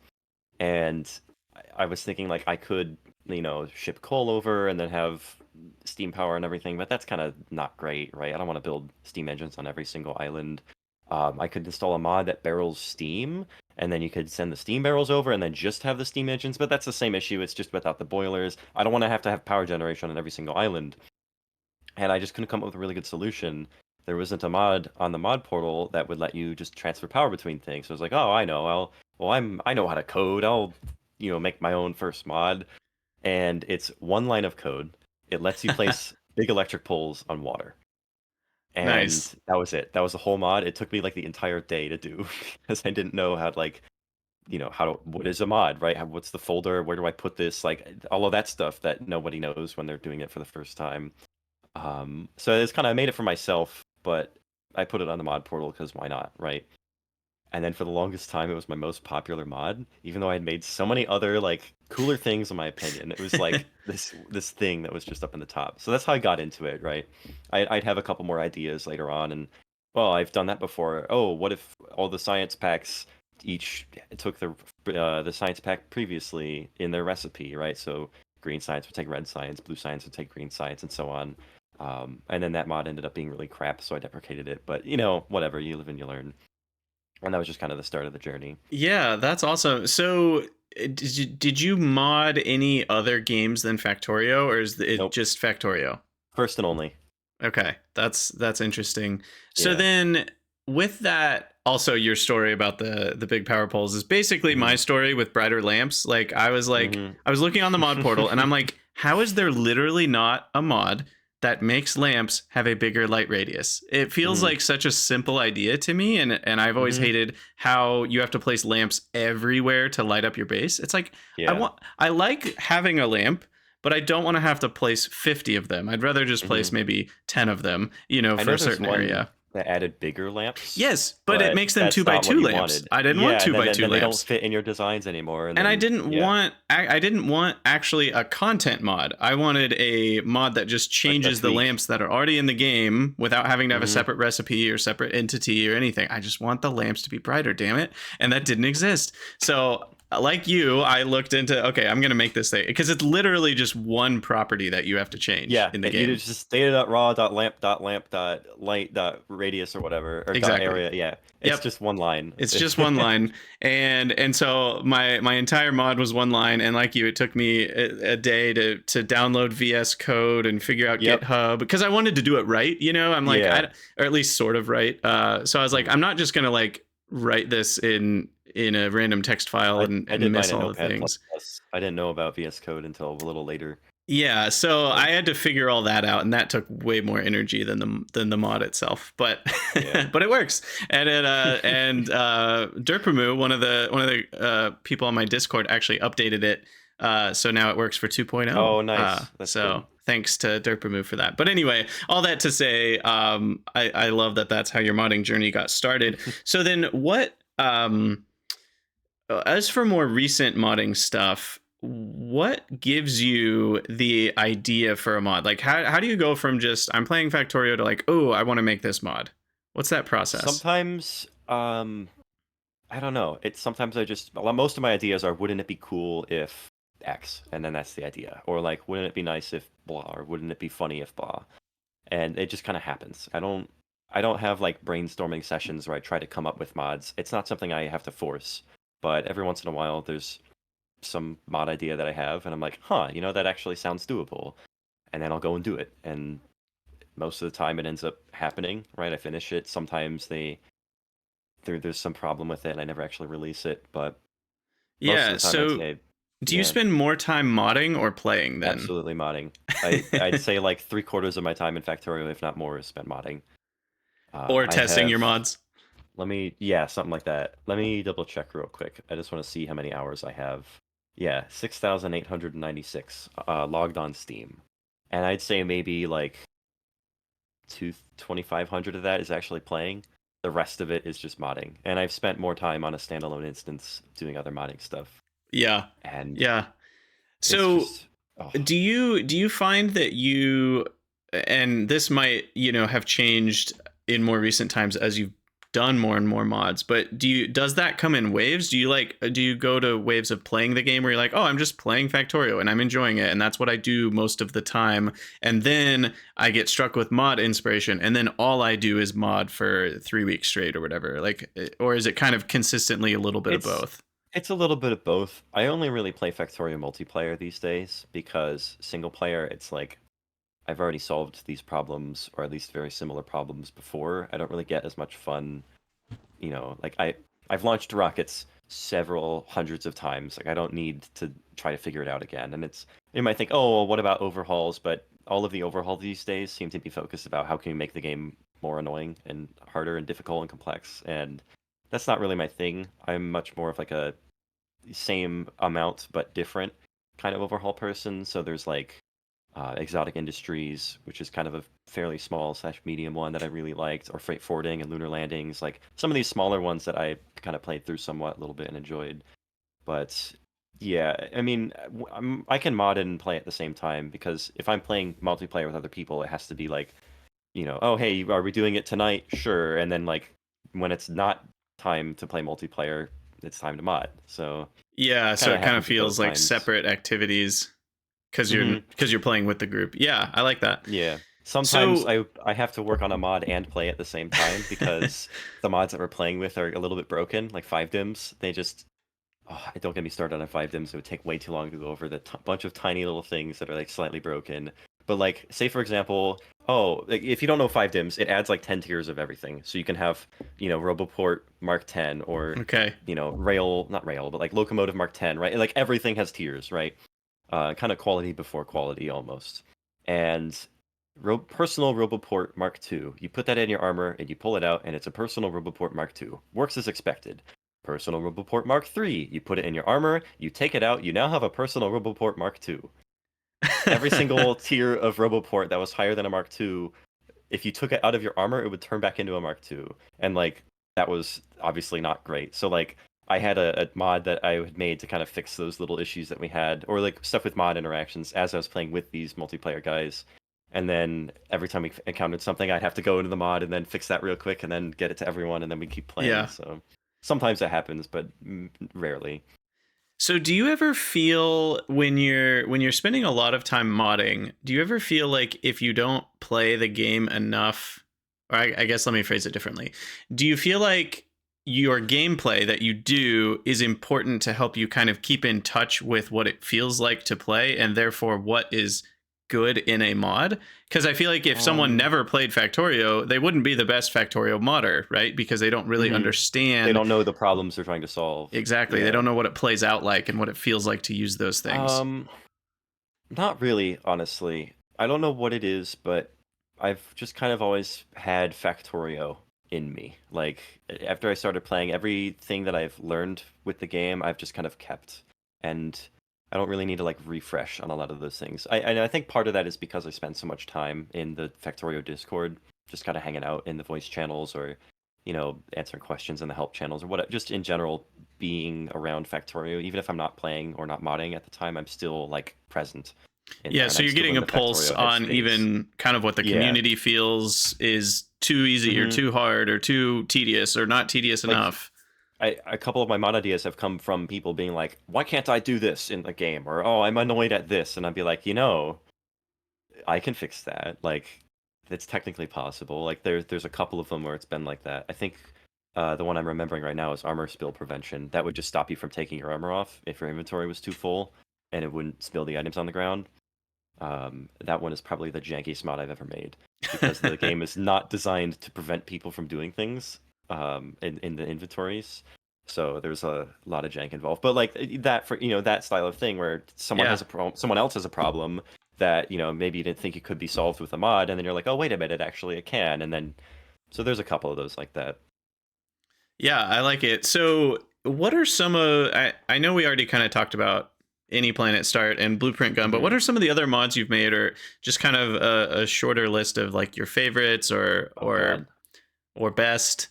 And I was thinking like I could ship coal over and then have steam power and everything, but that's kind of not great, right? I don't want to build steam engines on every single island. I could install a mod that barrels steam, and then you could send the steam barrels over and then just have the steam engines, but that's the same issue. It's just without the boilers. I don't want to have power generation on every single island. And I just couldn't come up with a really good solution. There wasn't a mod on the mod portal that would let you just transfer power between things. So I was like, oh, I know. I know how to code. I'll, make my own first mod. And it's one line of code. It lets you place big electric poles on water. And Nice. that was it. That was the whole mod. It took me like the entire day to do because I didn't know how to like, what is a mod, right? What's the folder? Where do I put this? Like all of that stuff that nobody knows when they're doing it for the first time. So it's kind of I made it for myself, but I put it on the mod portal because why not, right? And then for the longest time, it was my most popular mod, even though I had made so many other like cooler things, in my opinion. It was like this thing that was just up in the top. So that's how I got into it, right? I'd have a couple more ideas later on, and well, I've done that before. Oh, what if all the science packs each took the science pack previously in their recipe, right? So green science would take red science, blue science would take green science, and so on. And then that mod ended up being really crap, so I deprecated it. But whatever, you live and you learn. And that was just kind of the start of the journey. Yeah, that's awesome. So did you mod any other games than Factorio or is it Nope. just Factorio? First and only. Okay, that's interesting. So Yeah. then, with that, also your story about the big power poles is basically my hmm story with brighter lamps. Like hmm I was looking on the mod portal, and I'm like, how is there literally not a mod that makes lamps have a bigger light radius? It feels hmm like such a simple idea to me, and I've always hmm hated how you have to place lamps everywhere to light up your base. It's like Yeah. I like having a lamp, but I don't want to have to place 50 of them. I'd rather just place Hmm. maybe 10 of them, I for know a there's certain one area. that added bigger lamps, Yes, but it but makes them two that's by not what two you lamps. wanted. I didn't want Yeah, and two then by then two then they don't lamps. fit in your designs anymore, and And then yeah, I didn't want actually a content mod. I wanted a mod that just a changes the tweak. lamps that are already in the game without having to have a Hmm. separate recipe or separate entity or anything. I just want the lamps to be brighter, damn it. And that didn't exist. So, like you, I looked into, okay, I'm going to make this thing because it's literally just one property that you have to change Yeah, in the you game. just data.raw.lamp.light.area or whatever, or dot Exactly. area. Yeah, it's Yep. just one line. It's just one line, and so my entire mod was one line, and like you, it took me a day to download VS Code and figure out Yep. GitHub because I wanted to do it right. I'm like, Yeah. or at least sort of right. So I was like, Mhm. I'm not just gonna like write this in a random text file I and did mine miss in all the Notepad++. things. I didn't know about VS Code until a little later. Yeah, so But I had to figure all that out, and that took way more energy than the mod itself. But yeah. but it works. And Derpamu, one of the people on my Discord, actually updated it, so now it works for 2.0. Oh, nice. That's good. So thanks to Derpamu for that. But anyway, all that to say, I love that that's how your modding journey got started. So then, what? As for more recent modding stuff, what gives you the idea for a mod? Like, how do you go from just I'm playing Factorio to like, oh, I want to make this mod? What's that process? Sometimes, I don't know. It's sometimes I just well, most of my ideas are, wouldn't it be cool if X, and then that's the idea, or like, wouldn't it be nice if blah, or wouldn't it be funny if blah, and it just kind of happens. I don't have like brainstorming sessions where I try to come up with mods. It's not something I have to force, but every once in a while there's some mod idea that I have, and I'm like, huh, that actually sounds doable, and then I'll go and do it, and most of the time it ends up happening, right? I finish it. Sometimes there's some problem with it, and I never actually release it, but most of Yeah. the time I'd So, say, do you yeah, spend more time modding or playing then, absolutely modding. I'd say like 3/4 of my time in Factorio, if not more, is spent modding. or I testing your have mods? yeah, something like that. Let me double check real quick. I just want to see how many hours I have. Yeah, 6,896 logged on Steam. And I'd say maybe like 2,500 of that is actually playing. The rest of it is just modding. And I've spent more time on a standalone instance doing other modding stuff. Yeah. And Yeah. it's So, just oh, do you find that you, and this might have changed in more recent times as you've done more and more mods, but does that come in waves? Do you go to waves of playing the game where you're like, oh, I'm just playing Factorio and I'm enjoying it and that's what I do most of the time, and then I get struck with mod inspiration and then all I do is mod for 3 weeks straight or whatever, like, or is it kind of consistently a little bit of it's both? it's a little bit of both. I only really play Factorio multiplayer these days because single player, it's like I've already solved these problems, or at least very similar problems before. I don't really get as much fun, like I've launched rockets several hundreds of times. Like I don't need to try to figure it out again. And you might think, oh, well, what about overhauls? But all of the overhauls these days seem to be focused about how can you make the game more annoying and harder and difficult and complex. And that's not really my thing. I'm much more of like a same amount but different kind of overhaul person. So there's like Exotic Industries, which is kind of a fairly small slash medium one that I really liked, or Freight Forwarding and Lunar Landings, like some of these smaller ones that I kind of played through somewhat a little bit and enjoyed. But yeah, I mean, I can mod and play at the same time because if I'm playing multiplayer with other people, it has to be like, oh hey, are we doing it tonight? Sure, and then like when it's not time to play multiplayer, it's time to mod. So Yeah, so kind of it kind of happens at both feels like times. separate activities because Hmm. you're playing with the group. Yeah, I like that. Yeah. Sometimes So, I have to work on a mod and play at the same time because the mods that we're playing with are a little bit broken, like 5dims. They just don't get me started on 5dims. It would take way too long to go over the bunch of tiny little things that are like slightly broken. But like, say for example, like, if you don't know 5dims, it adds like 10 tiers of everything. So you can have, Roboport Mark 10, or okay. rail, not rail, but like locomotive Mark 10, right? Like everything has tiers, right? Kind of quality before quality almost. And personal Roboport Mark II. You put that in your armor and you pull it out, and it's a personal Roboport Mark II. Works as expected. Personal Roboport Mark III. You put it in your armor, you take it out, you now have a personal Roboport Mark II. every single tier of Roboport that was higher than a Mark II, if you took it out of your armor, it would turn back into a Mark II. And like that was obviously not great. So like I had a mod that I had made to kind of fix those little issues that we had, or like stuff with mod interactions as I was playing with these multiplayer guys. And then every time we encountered something, I'd have to go into the mod and then fix that real quick and then get it to everyone, and then we keep playing. Yeah. So sometimes that happens, but rarely. So do you ever feel when you're spending a lot of time modding, do you ever feel like if you don't play the game enough, or I guess let me phrase it differently. Do you feel like your gameplay that you do is important to help you kind of keep in touch with what it feels like to play and therefore what is good in a mod? Because I feel like if someone Um, never played Factorio, they wouldn't be the best Factorio modder, right? Because they don't really mhm. They understand. don't know the problems they're trying to solve. Exactly. They Yeah. don't know what it plays out like and what it feels like to use those things. Um, Not really, honestly. I don't know what it is, but I've just kind of always had Factorio in me. Like, after I started playing, everything that I've learned with the game, I've just kind of kept. And I don't really need to, like, refresh on a lot of those things. And I think part of that is because I spend so much time in the Factorio Discord, just kind of hanging out in the voice channels or, answering questions in the help channels or what, just in general being around Factorio. Even if I'm not playing or not modding at the time, I'm still, like, present in Yeah, there, and so I'm you're still getting in a the pulse Factorio on headspace. even kind of what the Yeah. community feels is too easy or hmm too hard or too tedious or not tedious Like, enough. a couple of my mod ideas have come from people being like, "Why can't I do this in the game?" Or, "Oh, I'm annoyed at this," and I'd be like, I can fix that. Like, it's technically possible. Like, there's a couple of them where it's been like that. I think the one I'm remembering right now is armor spill prevention. That would just stop you from taking your armor off if your inventory was too full, and it wouldn't spill the items on the ground. That one is probably the jankiest mod I've ever made because the game is not designed to prevent people from doing things in the inventories. So there's a lot of jank involved. But like that for that style of thing where someone Yeah. has a problem, someone else has a problem that maybe you didn't think it could be solved with a mod, and then you're like, oh wait a minute, actually it can, and then so there's a couple of those like that. Yeah, I like it. So, what are some of I know we already kind of talked about Any Planet Start and Blueprint Gun, but what hmm are some of the other mods you've made or just kind of a shorter list of like your favorites or Oh God, or best?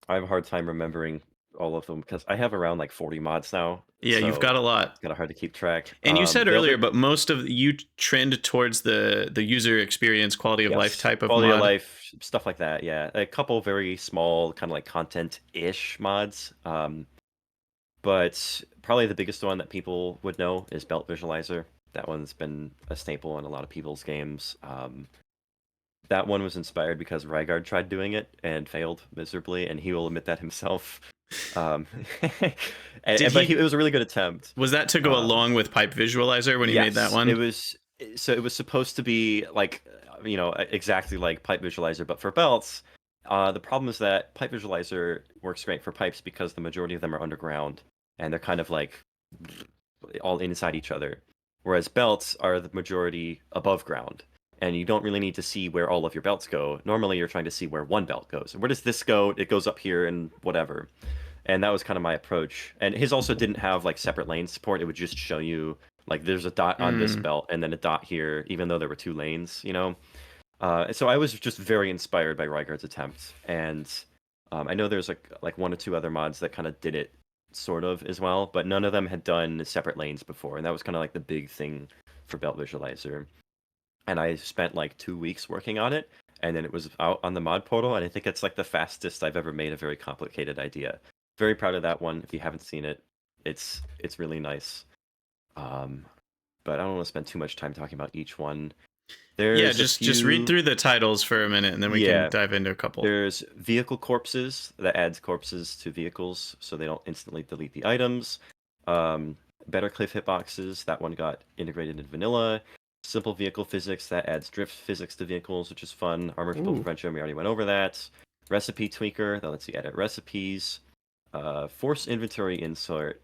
I have a hard time remembering all of them because I have around like 40 mods now, Yeah, you've so got a it's lot. kind of hard to keep track. And you said The earlier, other but most of you trend towards the user experience, quality of life Yes, type of quality of mod. life, stuff like that. Yeah, a couple very small, kind of like content-ish mods. But probably the biggest one that people would know is Belt Visualizer. That one's been a staple in a lot of people's games. That one was inspired because Rygaard tried doing it and failed miserably, and he will admit that himself. Um, Did but it he was a really good attempt. Was that to go Um, along with Pipe Visualizer when he made that Yes, it one? was. So it was supposed to be like, exactly like Pipe Visualizer, but for belts. The problem is that Pipe Visualizer works great for pipes because the majority of them are underground and they're kind of like all inside each other, whereas belts are the majority above ground, and you don't really need to see where all of your belts go. Normally, you're trying to see where one belt goes. Where does this go? It goes up here and whatever. And that was kind of my approach. And his also didn't have like separate lane support. It would just show you like there's a dot on this Mm. belt and then a dot here, even though there were two lanes. So I was just very inspired by Rygaard's attempt, and I know there's like one or two other mods that kind of did it sort of as well, but none of them had done separate lanes before, and that was kind of like the big thing for Belt Visualizer. And I spent like 2 weeks working on it, and then it was out on the mod portal, and I think it's like the fastest I've ever made a very complicated idea. Very proud of that one. If you haven't seen it, it's really nice. Um, but I don't want to spend too much time talking about each one. Yeah, There's a just read few, through the titles for a minute and then we can yeah. dive into a couple. There's vehicle corpses that adds corpses to vehicles so they don't instantly delete the items. Better cliff hitboxes, that one got integrated in vanilla. Simple vehicle physics that adds drift physics to vehicles, which is fun. Armor spill Ooh. prevention, we already went over that. Recipe tweaker that lets you edit recipes. Force inventory insert.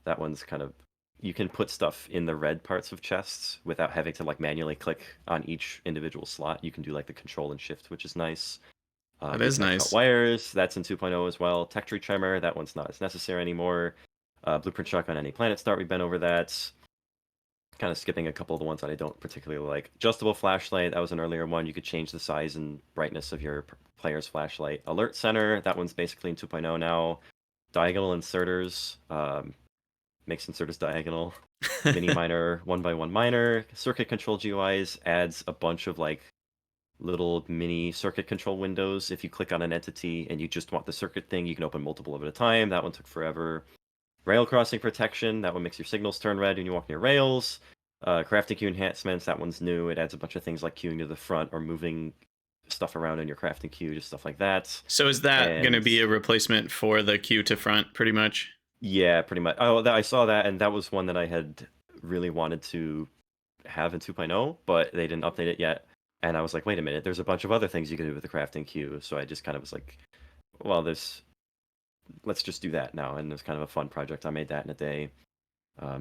That one's kind of, you can put stuff in the red parts of chests without having to like manually click on each individual slot. You can do like the control and shift, which is nice. That You is can cut nice. wires. That's in 2.0 as well. Tech tree trimmer. That one's not as necessary anymore. Blueprint shock on any planet start. We've been over that. kind of skipping a couple of the ones that I don't particularly like. Adjustable flashlight, that was an earlier one. You could change the size and brightness of your player's flashlight. Alert center, that one's basically in 2.0 now. Diagonal inserters, makes inserters diagonal. Mini miner, 1x1 miner. Circuit control GUIs adds a bunch of like little mini circuit control windows. If you click on an entity and you just want the circuit thing, you can open multiple at a time. That one took forever. Rail crossing protection, that one makes your signals turn red when you walk near rails. Crafting queue enhancements, that one's new. It adds a bunch of things like queuing to the front or moving stuff around in your crafting queue, just stuff like that. So is that going to And be a replacement for the queue to front, pretty much? yeah, pretty much. Oh, I saw that, and that was one that I had really wanted to have in 2.0, but they didn't update it yet. And I was like, wait a minute, there's a bunch of other things you can do with the crafting queue. So I just kind of was like, well, let's just do that now. And it was kind of a fun project. I made that in a day.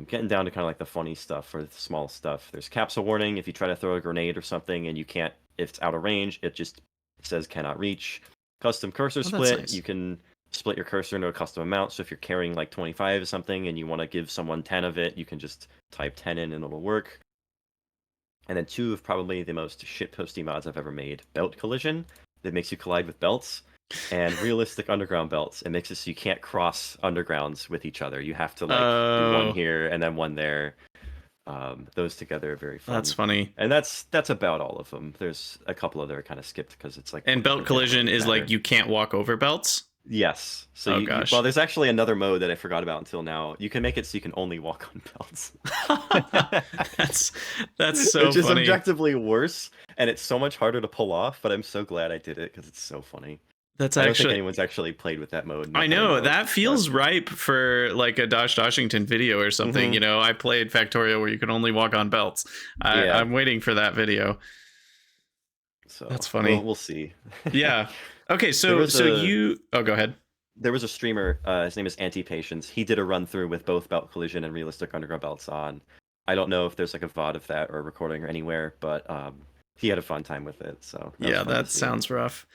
Getting down to kind of like the funny stuff or the small stuff. There's capsule warning. If you try to throw a grenade or something and you can't, if it's out of range, it just says cannot reach. Custom cursor Oh, that's split. nice. You can split your cursor into a custom amount. So if you're carrying like 25 or something and you want to give someone 10 of it, you can just type 10 in and it'll work. And then two of probably the most shitposty mods I've ever made. Belt collision, that makes you collide with belts. And realistic underground belts. It makes it so you can't cross undergrounds with each other. You have to like do one Oh, here and then one there. Those together are very that's fun. funny. And that's about all of them. There's a couple other kind of skipped because it's like And they belt don't collision really is like matter. you can't walk over belts. Yes. So Oh well, gosh. there's actually another mode that I forgot about until now. You can make it so you can only walk on belts. that's that's so Which is funny. objectively worse, and it's so much harder to pull off, but I'm so glad I did it because it's so funny. That's I don't think actually, anyone's actually played with that mode in I that many know modes. that feels ripe for like a Dosh Doshington video or something. Hmm. You know, I played Factorio where you could only walk on belts. Yeah. I'm waiting for that video. So That's funny. we'll see. Yeah. Okay. There So was so a you. Oh, go ahead. there was a streamer. His name is Anti-Patience. He did a run through with both belt collision and realistic underground belts on. I don't know if there's like a VOD of that or a recording or anywhere, but he had a fun time with it. So that was Yeah, fun to that see. sounds rough.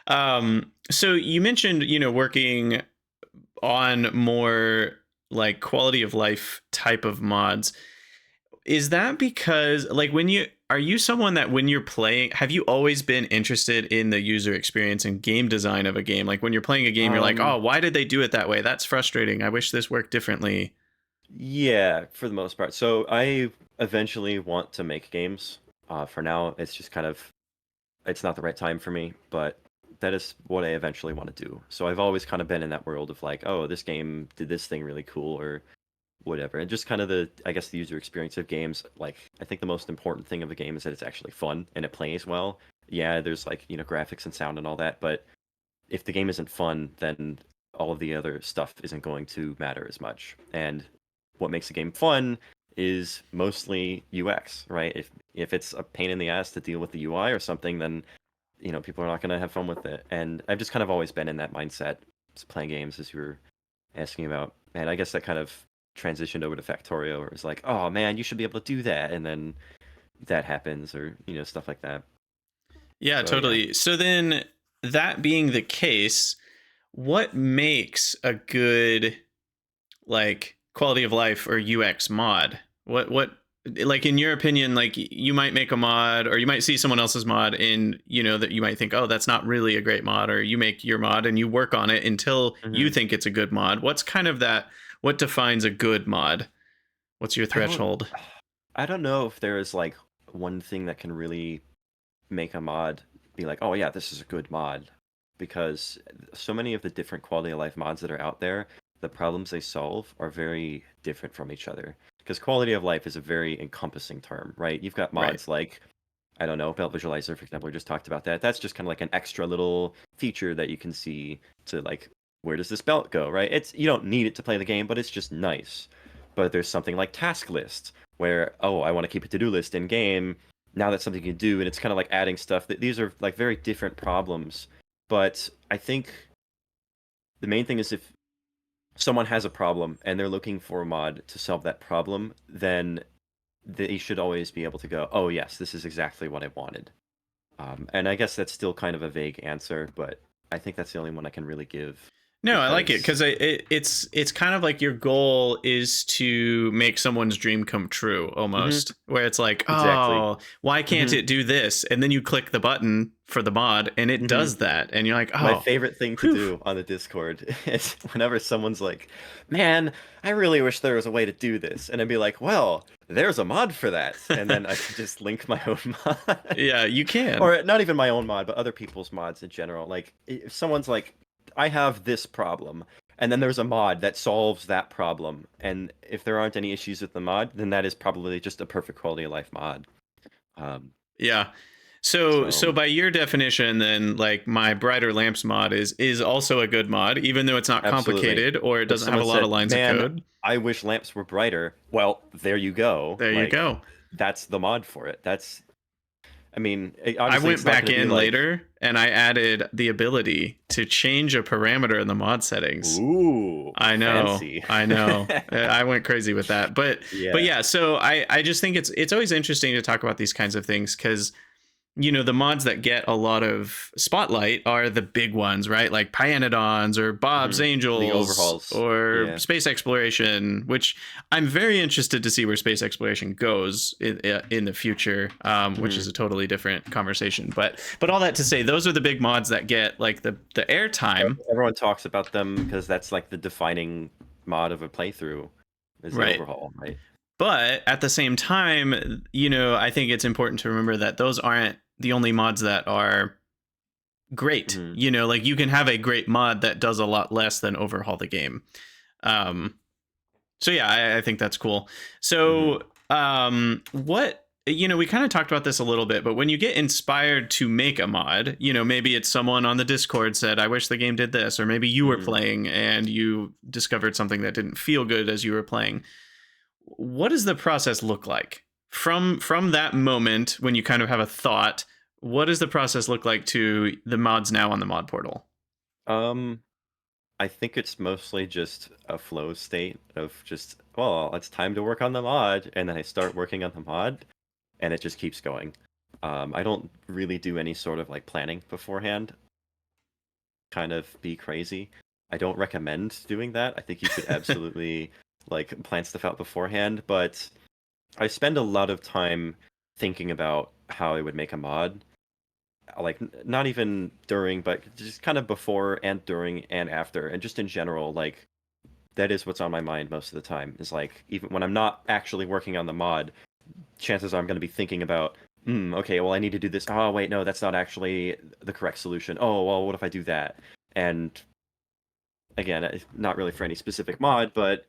So you mentioned, working on more like quality of life type of mods. Is that because like are you someone that when you're playing, have you always been interested in the user experience and game design of a game? Like when you're playing a game, you're like, Um, oh, why did they do it that way? That's frustrating. I wish this worked differently. Yeah, for the most part. So I eventually want to make games. For now, it's just kind of it's not the right time for me, but that is what I eventually want to do. So I've always kind of been in that world of like, oh, this game did this thing really cool or whatever. And just kind of I guess the user experience of games. Like I think the most important thing of a game is that it's actually fun and it plays well. Yeah, there's like, graphics and sound and all that, but if the game isn't fun, then all of the other stuff isn't going to matter as much. And what makes a game fun is mostly UX, right? If it's a pain in the ass to deal with the UI or something, then people are not going to have fun with it. And I've just kind of always been in that mindset, just playing games as you were asking about. And I guess that kind of transitioned over to Factorio, where it was like, oh man, you should be able to do that, and then that happens, or stuff like that. Yeah, So yeah. totally. So then that being the case, what makes a good like quality of life or UX mod? What like in your opinion, like you might make a mod or you might see someone else's mod and that you might think, oh, that's not really a great mod, or you make your mod and you work on it until you Hmm. think it's a good mod. What's kind of what defines a good mod? What's your I don't threshold? I don't know if there is like one thing that can really make a mod be like, oh yeah, this is a good mod, because so many of the different quality of life mods that are out there, the problems they solve are very different from each other. Because quality of life is a very encompassing term, right? You've got Right. mods like, I don't know, Belt Visualizer, for example, we just talked about that. That's just kind of like an extra little feature that you can see to like, where does this belt go, right? You don't need it to play the game, but it's just nice. But there's something like task list, where, oh, I want to keep a to-do list in game. Now that's something you can do, and it's kind of like adding stuff. These are like very different problems. But I think the main thing is if someone has a problem and they're looking for a mod to solve that problem, then they should always be able to go, oh yes, this is exactly what I wanted. And I guess that's still kind of a vague answer, but I think that's the only one I can really give. No, I like it because because it's kind of like your goal is to make someone's dream come true, hmm almost. Where it's like, exactly. oh, why can't hmm it do this? And then you click the button for the mod, and it hmm does that, and you're like, My oh, favorite thing to whew. do on the Discord is whenever someone's like, "Man, I really wish there was a way to do this," and I'd be like, "Well, there's a mod for that," and then I could just link my own mod, Yeah, you can. or not even my own mod, but other people's mods in general. Like if someone's like, "I have this problem," and then there's a mod that solves that problem, and if there aren't any issues with the mod, then that is probably just a perfect quality of life mod. Um, Yeah. So so by your definition, then like my brighter lamps mod is also a good mod, even though it's not absolutely. complicated or it If doesn't have a someone lot of said, lines of "Man, code. I wish lamps were brighter," well, there you go. There you Like, go. that's the mod for it. I mean, I obviously, went it's not back going to be in like, later and I added the ability to change a parameter in the mod settings. "Ooh, I know, fancy." I know. I went crazy with that. But Yeah. yeah, so I just think it's always interesting to talk about these kinds of things because the mods that get a lot of spotlight are the big ones, right? Like Pyanodons or Bob's hmm The Angels overhauls. or Yeah. space exploration, which I'm very interested to see where space exploration goes in the future, which is hmm a totally different conversation. But all that to say, those are the big mods that get like the airtime, Everyone talks about them because that's like the defining mod of a playthrough is the right? overhaul, right? But at the same time, I think it's important to remember that those aren't the only mods that are great. hmm Like you can have a great mod that does a lot less than overhaul the game. Um, so yeah, I think that's cool. hmm So what we kind of talked about this a little bit, but when you get inspired to make a mod, maybe it's someone on the Discord said, "I wish the game did this," or maybe you were hmm playing and you discovered something that didn't feel good as you were playing. What does the process look like from that moment when you kind of have a thought? What does the process look like to the mods now on the mod portal? Um, I think it's mostly just a flow state of just, well, it's time to work on the mod, and then I start working on the mod, and it just keeps going. I don't really do any sort of like planning beforehand. Kind of be crazy. I don't recommend doing that. I think you should absolutely like plan stuff out beforehand, but I spend a lot of time thinking about how I would make a mod. Like not even during, but just kind of before and during and after, and just in general, like that is what's on my mind most of the time. Is like even when I'm not actually working on the mod, chances are I'm going to be thinking about, okay, well I need to do this. Oh wait, no, that's not actually the correct solution. Oh well, what if I do that? And again, it's not really for any specific mod, but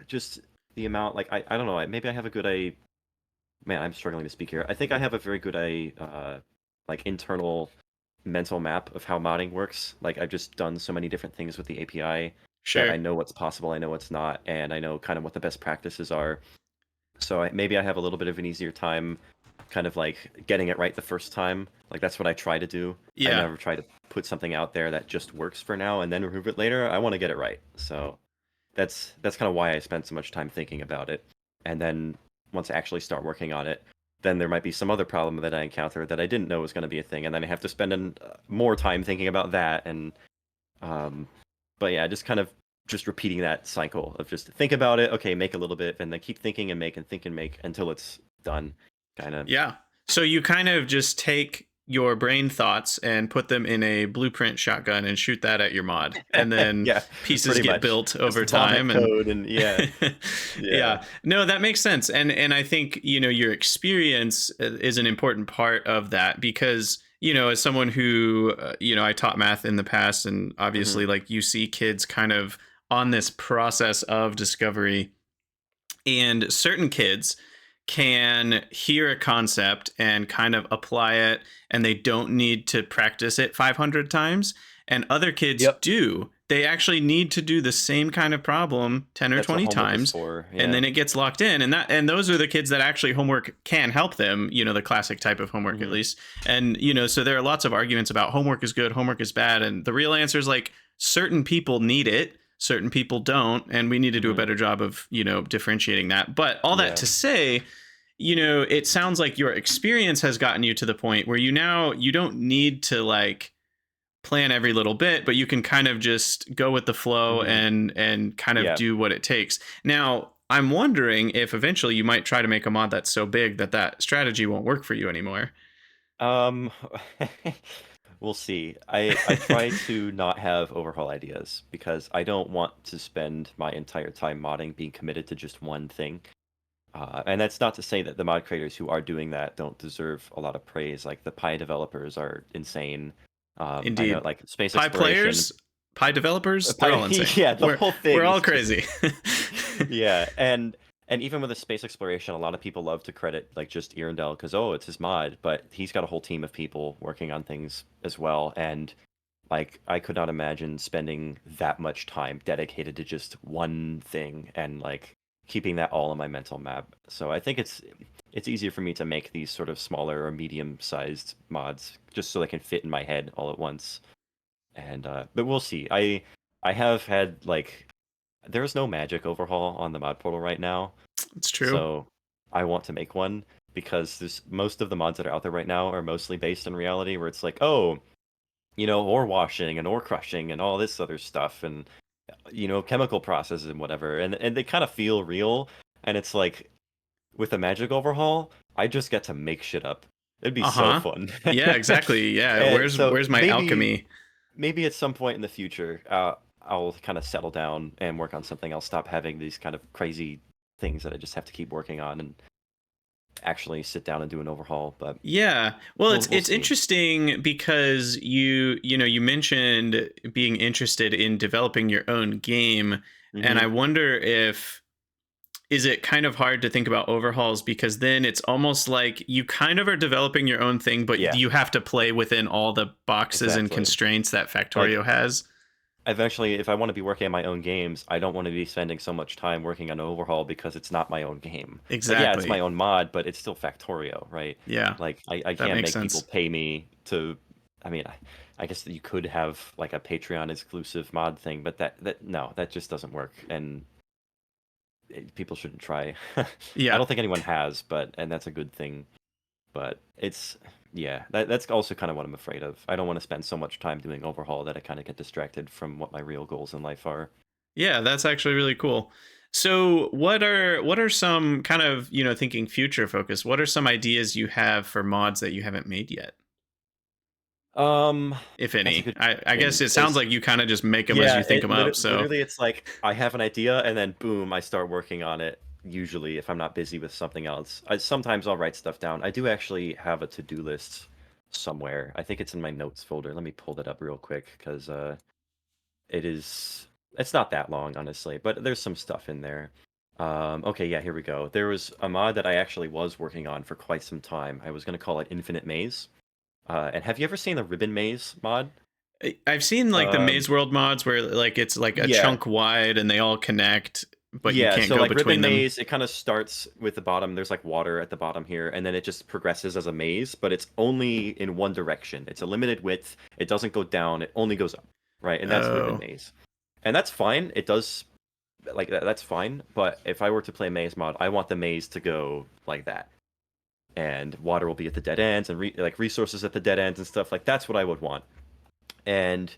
just the amount. Like I don't know. Maybe I have a good man, I'm struggling to speak here. I think I have a very good like internal mental map of how modding works. Like I've just done so many different things with the API that Sure. I know what's possible, I know what's not, and I know kind of what the best practices are. So maybe I have a little bit of an easier time kind of like getting it right the first time. Like that's what I try to do. I Yeah. never try to put something out there that just works for now and then improve it later. I want to get it right. So that's kind of why I spent so much time thinking about it. And then once I actually start working on it, then there might be some other problem that I encounter that I didn't know was going to be a thing, and then I have to spend more time thinking about that. And um, but yeah, just kind of just repeating that cycle of just think about it, okay, make a little bit, and then keep thinking and make and think and make until it's done, kind of. Yeah. So you kind of just take your brain thoughts and put them in a blueprint shotgun and shoot that at your mod. And then Yeah, pieces pretty get much. built Just over vomit time and code and yeah, yeah. yeah. No, that makes sense. And I think, your experience is an important part of that because, as someone who, I taught math in the past and hmm obviously like you see kids kind of on this process of discovery. And certain kids can hear a concept and kind of apply it, and they don't need to practice it 500 times. And other kids Yep, do. They actually need to do the same kind of problem 10 or that's what 20 homework is times, for. and Yeah. then it gets locked in. And those are the kids that actually homework can help them, the classic type of homework at hmm least. And, so there are lots of arguments about homework is good, homework is bad. And the real answer is like certain people need it, certain people don't, and we need to do a hmm better job of differentiating that. But all that Yeah. to say, it sounds like your experience has gotten you to the point where you don't need to like plan every little bit, but you can kind of just go with the flow Hmm. and kind of Yeah. do what it takes. Now, I'm wondering if eventually you might try to make a mod that's so big that that strategy won't work for you anymore. Um, we'll see. I try to not have overhaul ideas because I don't want to spend my entire time modding being committed to just one thing. And that's not to say that the mod creators who are doing that don't deserve a lot of praise. Like the Pi developers are insane. I know Indeed. like space Pi exploration, players, Pi developers, they're Pi, all insane. yeah, the We're whole we're thing all is just crazy. yeah, and even with the space exploration, a lot of people love to credit like just Irondell because oh, it's his mod, but he's got a whole team of people working on things as well, and like I could not imagine spending that much time dedicated to just one thing and like keeping that all on my mental map. So I think it's easier for me to make these sort of smaller or medium-sized mods just so they can fit in my head all at once. And but we'll see. I have had like there's no magic overhaul on the mod portal right now, It's true. so I want to make one because there's most of the mods that are out there right now are mostly based in reality where it's like, oh, ore washing and ore crushing and all this other stuff and chemical processes and whatever. And they kind of feel real. And it's like with a magic overhaul, I just get to make shit up. It'd be so Uh-huh. fun. Yeah, exactly. Yeah. And so Where's my maybe alchemy? maybe at some point in the future, I'll kind of settle down and work on something. I'll stop having these kind of crazy things that I just have to keep working on and actually sit down and do an overhaul. But Yeah. Well, we'll it's see. interesting because you mentioned being interested in developing your own game, and Hmm. I wonder if is it kind of hard to think about overhauls because then it's almost like you kind of are developing your own thing, but Yeah, you have to play within all the boxes and exactly. constraints that Like Factorio has. eventually, if I want to be working on my own games, I don't want to be spending so much time working on overhaul because it's not my own game. Like, yeah, it's my Exactly. own mod, but it's still Factorio, right? Yeah. Like, I That can't makes make people sense. pay me to. I mean, I guess that you could have like a Patreon exclusive mod thing, but that no, that just doesn't work, and people shouldn't try. I Yeah. don't think anyone has, and that's a good thing. But it's yeah, that's also kind of what I'm afraid of. I don't want to spend so much time doing overhaul that I kind of get distracted from what my real goals in life are. Yeah, that's actually really cool. So, what are some kind of, thinking future focus? What are some ideas you have for mods that you haven't made yet, Um, if that's a any? good I question guess it sounds because like you kind of just make them as yeah, you think them up. So, literally it's like I have an idea and then boom, I start working on it. Usually, if I'm not busy with something else, sometimes I'll write stuff down. I do actually have a to-do list somewhere. I think it's in my notes folder. Let me pull that up real quick because it is it's not that long honestly, but there's some stuff in there. Okay, yeah, here we go. There was a mod that I actually was working on for quite some time. I was going to call it Infinite Maze. And have you ever seen the Ribbon Maze mod? I've seen like the Um, Maze World mods where like it's like a yeah, chunk wide and they all connect, but you yeah. can't So go like Ribbon between them. Maze, it kind of starts with the bottom. There's like water at the bottom here, and then it just progresses as a maze, but it's only in one direction. It's a limited width. It doesn't go down. It only goes up, right? And that's Ribbon Oh, Maze, and that's fine. It does like that's fine. But if I were to play maze mod, I want the maze to go like that, and water will be at the dead ends, and like resources at the dead ends and stuff. Like that's what I would want. And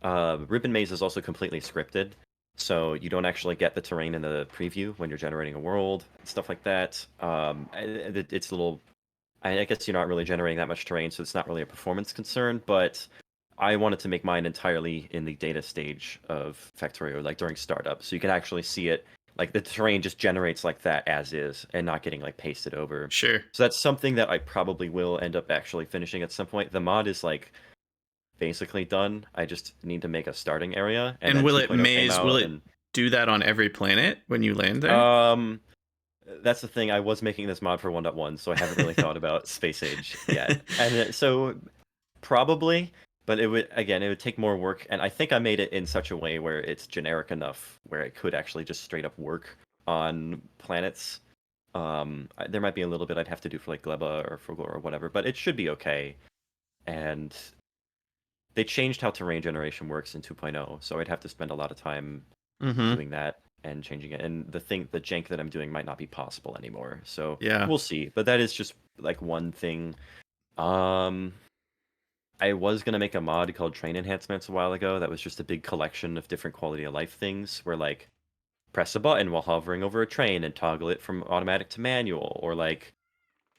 Ribbon Maze is also completely scripted, so you don't actually get the terrain in the preview when you're generating a world and stuff like that. It's a little. I guess you're not really generating that much terrain, so it's not really a performance concern. But I wanted to make mine entirely in the data stage of Factorio, like during startup, so you can actually see it. Like the terrain just generates like that as is, and not getting like pasted over. sure. So that's something that I probably will end up actually finishing at some point. The mod is like basically done. I just need to make a starting area, and And then will it 2.0 came maze? Will out, it and do that on every planet when you land there? um, that's the thing. I was making this mod for 1.1, so I haven't really thought about Space Age yet. And so probably, but it would take more work, and I think I made it in such a way where it's generic enough where it could actually just straight up work on planets. There might be a little bit I'd have to do for like Gleba or Frugor or whatever, but it should be okay. And they changed how terrain generation works in 2.0, so I'd have to spend a lot of time Mm-hmm. doing that and changing it. And the jank that I'm doing might not be possible anymore. So Yeah. we'll see. But that is just like one thing. Um, I was gonna make a mod called Train Enhancements a while ago that was just a big collection of different quality of life things where like press a button while hovering over a train and toggle it from automatic to manual, or like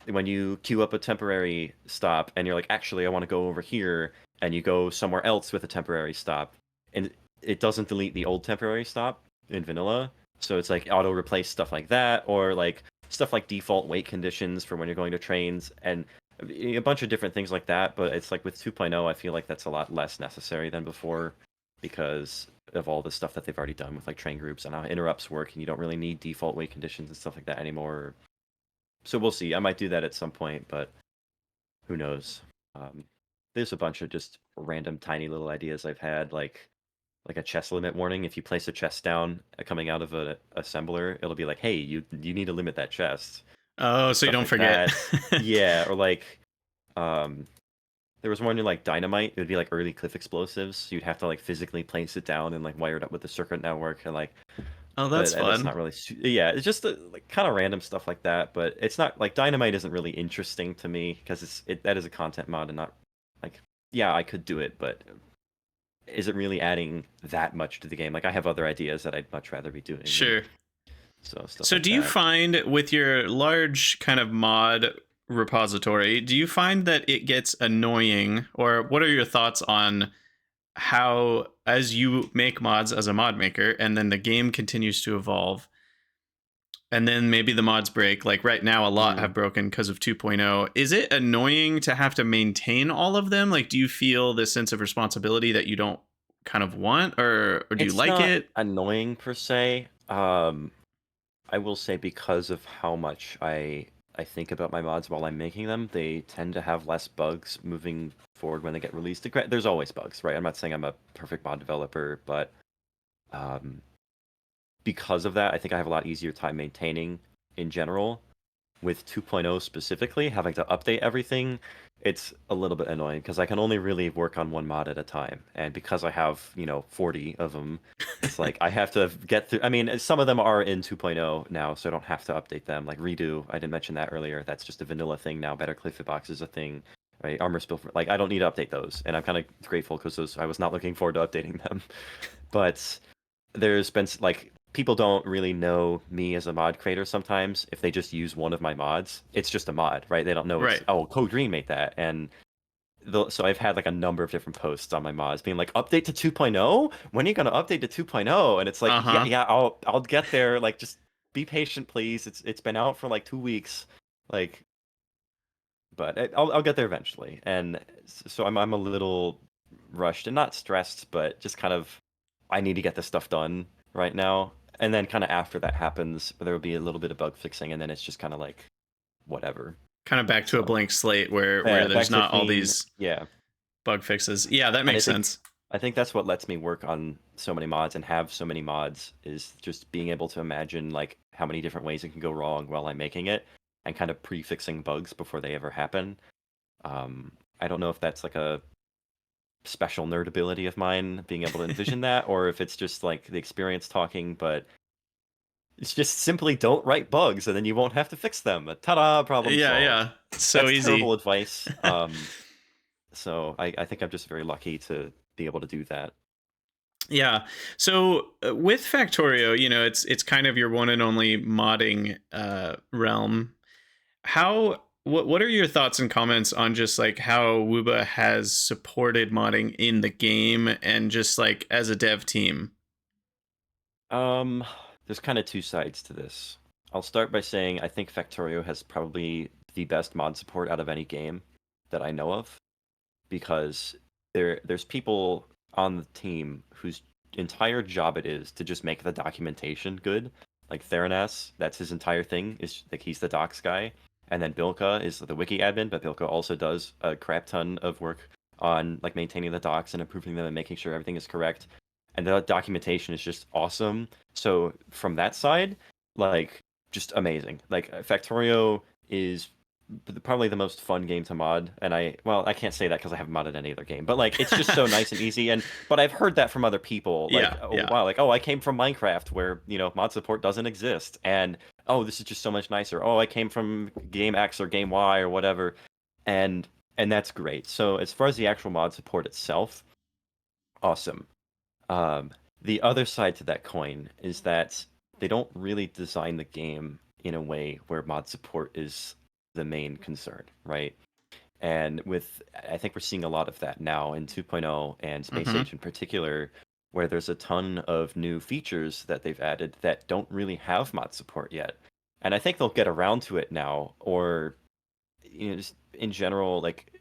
when you queue up a temporary stop and you're like, actually, I want to go over here, and you go somewhere else with a temporary stop, and it doesn't delete the old temporary stop in vanilla. So it's like auto replace stuff like that, or like stuff like default wait conditions for when you're going to trains, and a bunch of different things like that. But it's like with 2.0, I feel like that's a lot less necessary than before because of all the stuff that they've already done with like train groups and how interrupts work, and you don't really need default wait conditions and stuff like that anymore. So we'll see. I might do that at some point, but who knows? Um, there's a bunch of just random tiny little ideas I've had, like a chest limit warning. If you place a chest down coming out of a assembler, it'll be like, hey, you need to limit that chest. Oh, so you Stuff don't like forget. that. Yeah, or like um there was one in like dynamite. It would be like early cliff explosives. So you'd have to like physically place it down and like wire it up with the circuit network and like Oh, but that's that's fun. not really yeah, it's just like kind of random stuff like that, but it's not like dynamite isn't really interesting to me because that is a content mod and not like yeah, I could do it, but is it really adding that much to the game? Like I have other ideas that I'd much rather be doing, and Sure. so stuff So like do you that. find with your large kind of mod repository, do you find that it gets annoying, or what are your thoughts on how, as you make mods as a mod maker and then the game continues to evolve, and then maybe the mods break, like right now a lot Mm. have broken because of 2.0, is it annoying to have to maintain all of them? Like, do you feel this sense of responsibility that you don't kind of want, or do you It's like not it? annoying per se. I will say because of how much I think about my mods while I'm making them, they tend to have less bugs moving forward when they get released. There's always bugs, right? I'm not saying I'm a perfect mod developer, but um, because of that, I think I have a lot easier time maintaining in general. With 2.0 specifically, having to update everything, it's a little bit annoying because I can only really work on one mod at a time. And because I have, 40 of them, it's like I have to get through. I mean, some of them are in 2.0 now, so I don't have to update them. Like Redo, I didn't mention that earlier. That's just a vanilla thing now. Better Cliff Box is a thing, right? Armor Spill, like I don't need to update those. And I'm kind of grateful because I was not looking forward to updating them. But there's been like people don't really know me as a mod creator sometimes if they just use one of my mods. It's just a mod, right? They don't know it's Right. oh CodeGreen made that. And so I've had like a number of different posts on my mods being like update to 2.0? When are you going to update to 2.0? And it's like yeah, Uh-huh. yeah, I'll get there, like just be patient please. It's been out for like 2 weeks. Like but I'll get there eventually. And so I'm a little rushed and not stressed, but just kind of I need to get this stuff done right now. And then kind of after that happens, there will be a little bit of bug fixing, and then it's just kind of like whatever. Kind of back to a So blank slate where yeah, back there's to not all clean. these Yeah, bug fixes. Yeah, that and makes sense. I think that's what lets me work on so many mods and have so many mods is just being able to imagine like how many different ways it can go wrong while I'm making it, and kind of pre-fixing bugs before they ever happen. I don't know if that's like a special nerd ability of mine, being able to envision that, or if it's just like the experience talking, but it's just simply don't write bugs and then you won't have to fix them. Ta-da, problem Yeah, solved. yeah. So That's terrible easy. advice. So I think I'm just very lucky to be able to do that. Yeah. So with Factorio, it's kind of your one and only modding realm. How what are your thoughts and comments on just like how Wooba has supported modding in the game and just like as a dev team? Um, there's kind of two sides to this. I'll start by saying I think Factorio has probably the best mod support out of any game that I know of, because there's people on the team whose entire job it is to just make the documentation good. Like Theranas, that's his entire thing, is like he's the docs guy. And then Bilka is the wiki admin, but Bilka also does a crap ton of work on like maintaining the docs and improving them and making sure everything is correct. And the documentation is just awesome. So from that side, like just amazing. Like Factorio is probably the most fun game to mod, and I can't say that because I haven't modded any other game, but like it's just so nice and easy. And but I've heard that from other people, like Yeah, oh yeah. wow, like oh I came from Minecraft where mod support doesn't exist, and oh this is just so much nicer. Oh I came from game X or game Y or whatever, and and that's great. So as far as the actual mod support itself, awesome. Um, the other side to that coin is that they don't really design the game in a way where mod support is the main concern, right? And I think we're seeing a lot of that now in 2.0 and Space Hmm. Age in particular, where there's a ton of new features that they've added that don't really have mod support yet. And I think they'll get around to it now, or just in general, like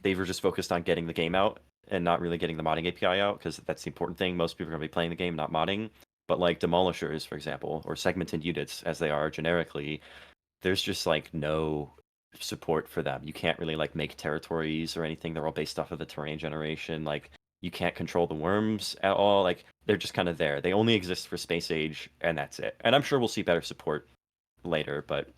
they were just focused on getting the game out and not really getting the modding API out because that's the important thing. Most people are going to be playing the game, not modding. But like demolishers, for example, or segmented units as they are generically, there's just like no support for them. You can't really like make territories or anything. They're all based off of the terrain generation. Like you can't control the worms at all. Like they're just kind of there. They only exist for Space Age, and that's it. And I'm sure we'll see better support later, but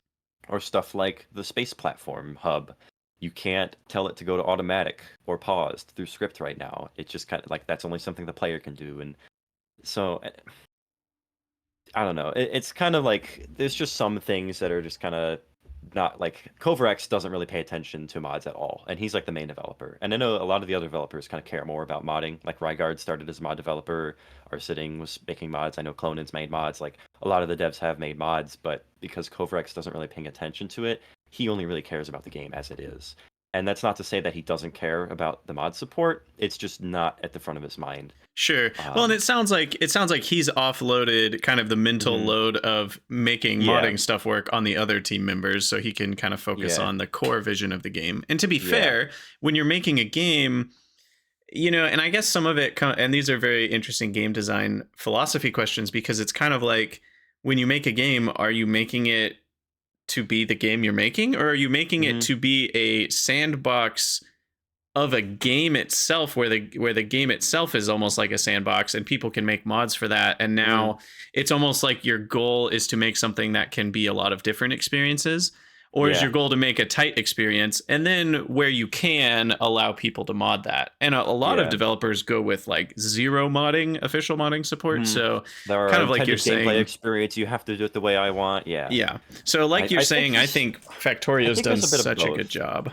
or stuff like the space platform hub. You can't tell it to go to automatic or paused through script right now. It's just kind of like that's only something the player can do. And so I don't know. It's kind of like there's just some things that are just kind of not like Coverx doesn't really pay attention to mods at all, and he's like the main developer. And I know a lot of the other developers kind of care more about modding. Like Ryguard started as a mod developer, our sitting was making mods. I know Clonan's made mods. Like a lot of the devs have made mods, but because Coverx doesn't really pay attention to it, he only really cares about the game as it is. And that's not to say that he doesn't care about the mod support. It's just not at the front of his mind. Sure. Well, and it sounds like he's offloaded kind of the mental Mhm. load of making Yeah, modding stuff work on the other team members, so he can kind of focus yeah, on the core vision of the game. And to be yeah. fair, when you're making a game, and I guess some of it, and these are very interesting game design philosophy questions, because it's kind of like when you make a game, are you making it to be the game you're making, or are you making it Hmm. to be a sandbox of a game itself, where the game itself is almost like a sandbox and people can make mods for that, and Hmm. now it's almost like your goal is to make something that can be a lot of different experiences, or is your Yeah. goal to make a tight experience, and then where you can allow people to mod that. And a lot of Yeah. developers go with like zero modding, official modding support, Mhm. so Our kind of like you're intended gameplay saying. experience, you have to do it the way I want. Yeah. Yeah, so like you're I think saying, I he's think I Factorio's think done there's a bit of such a good both. job.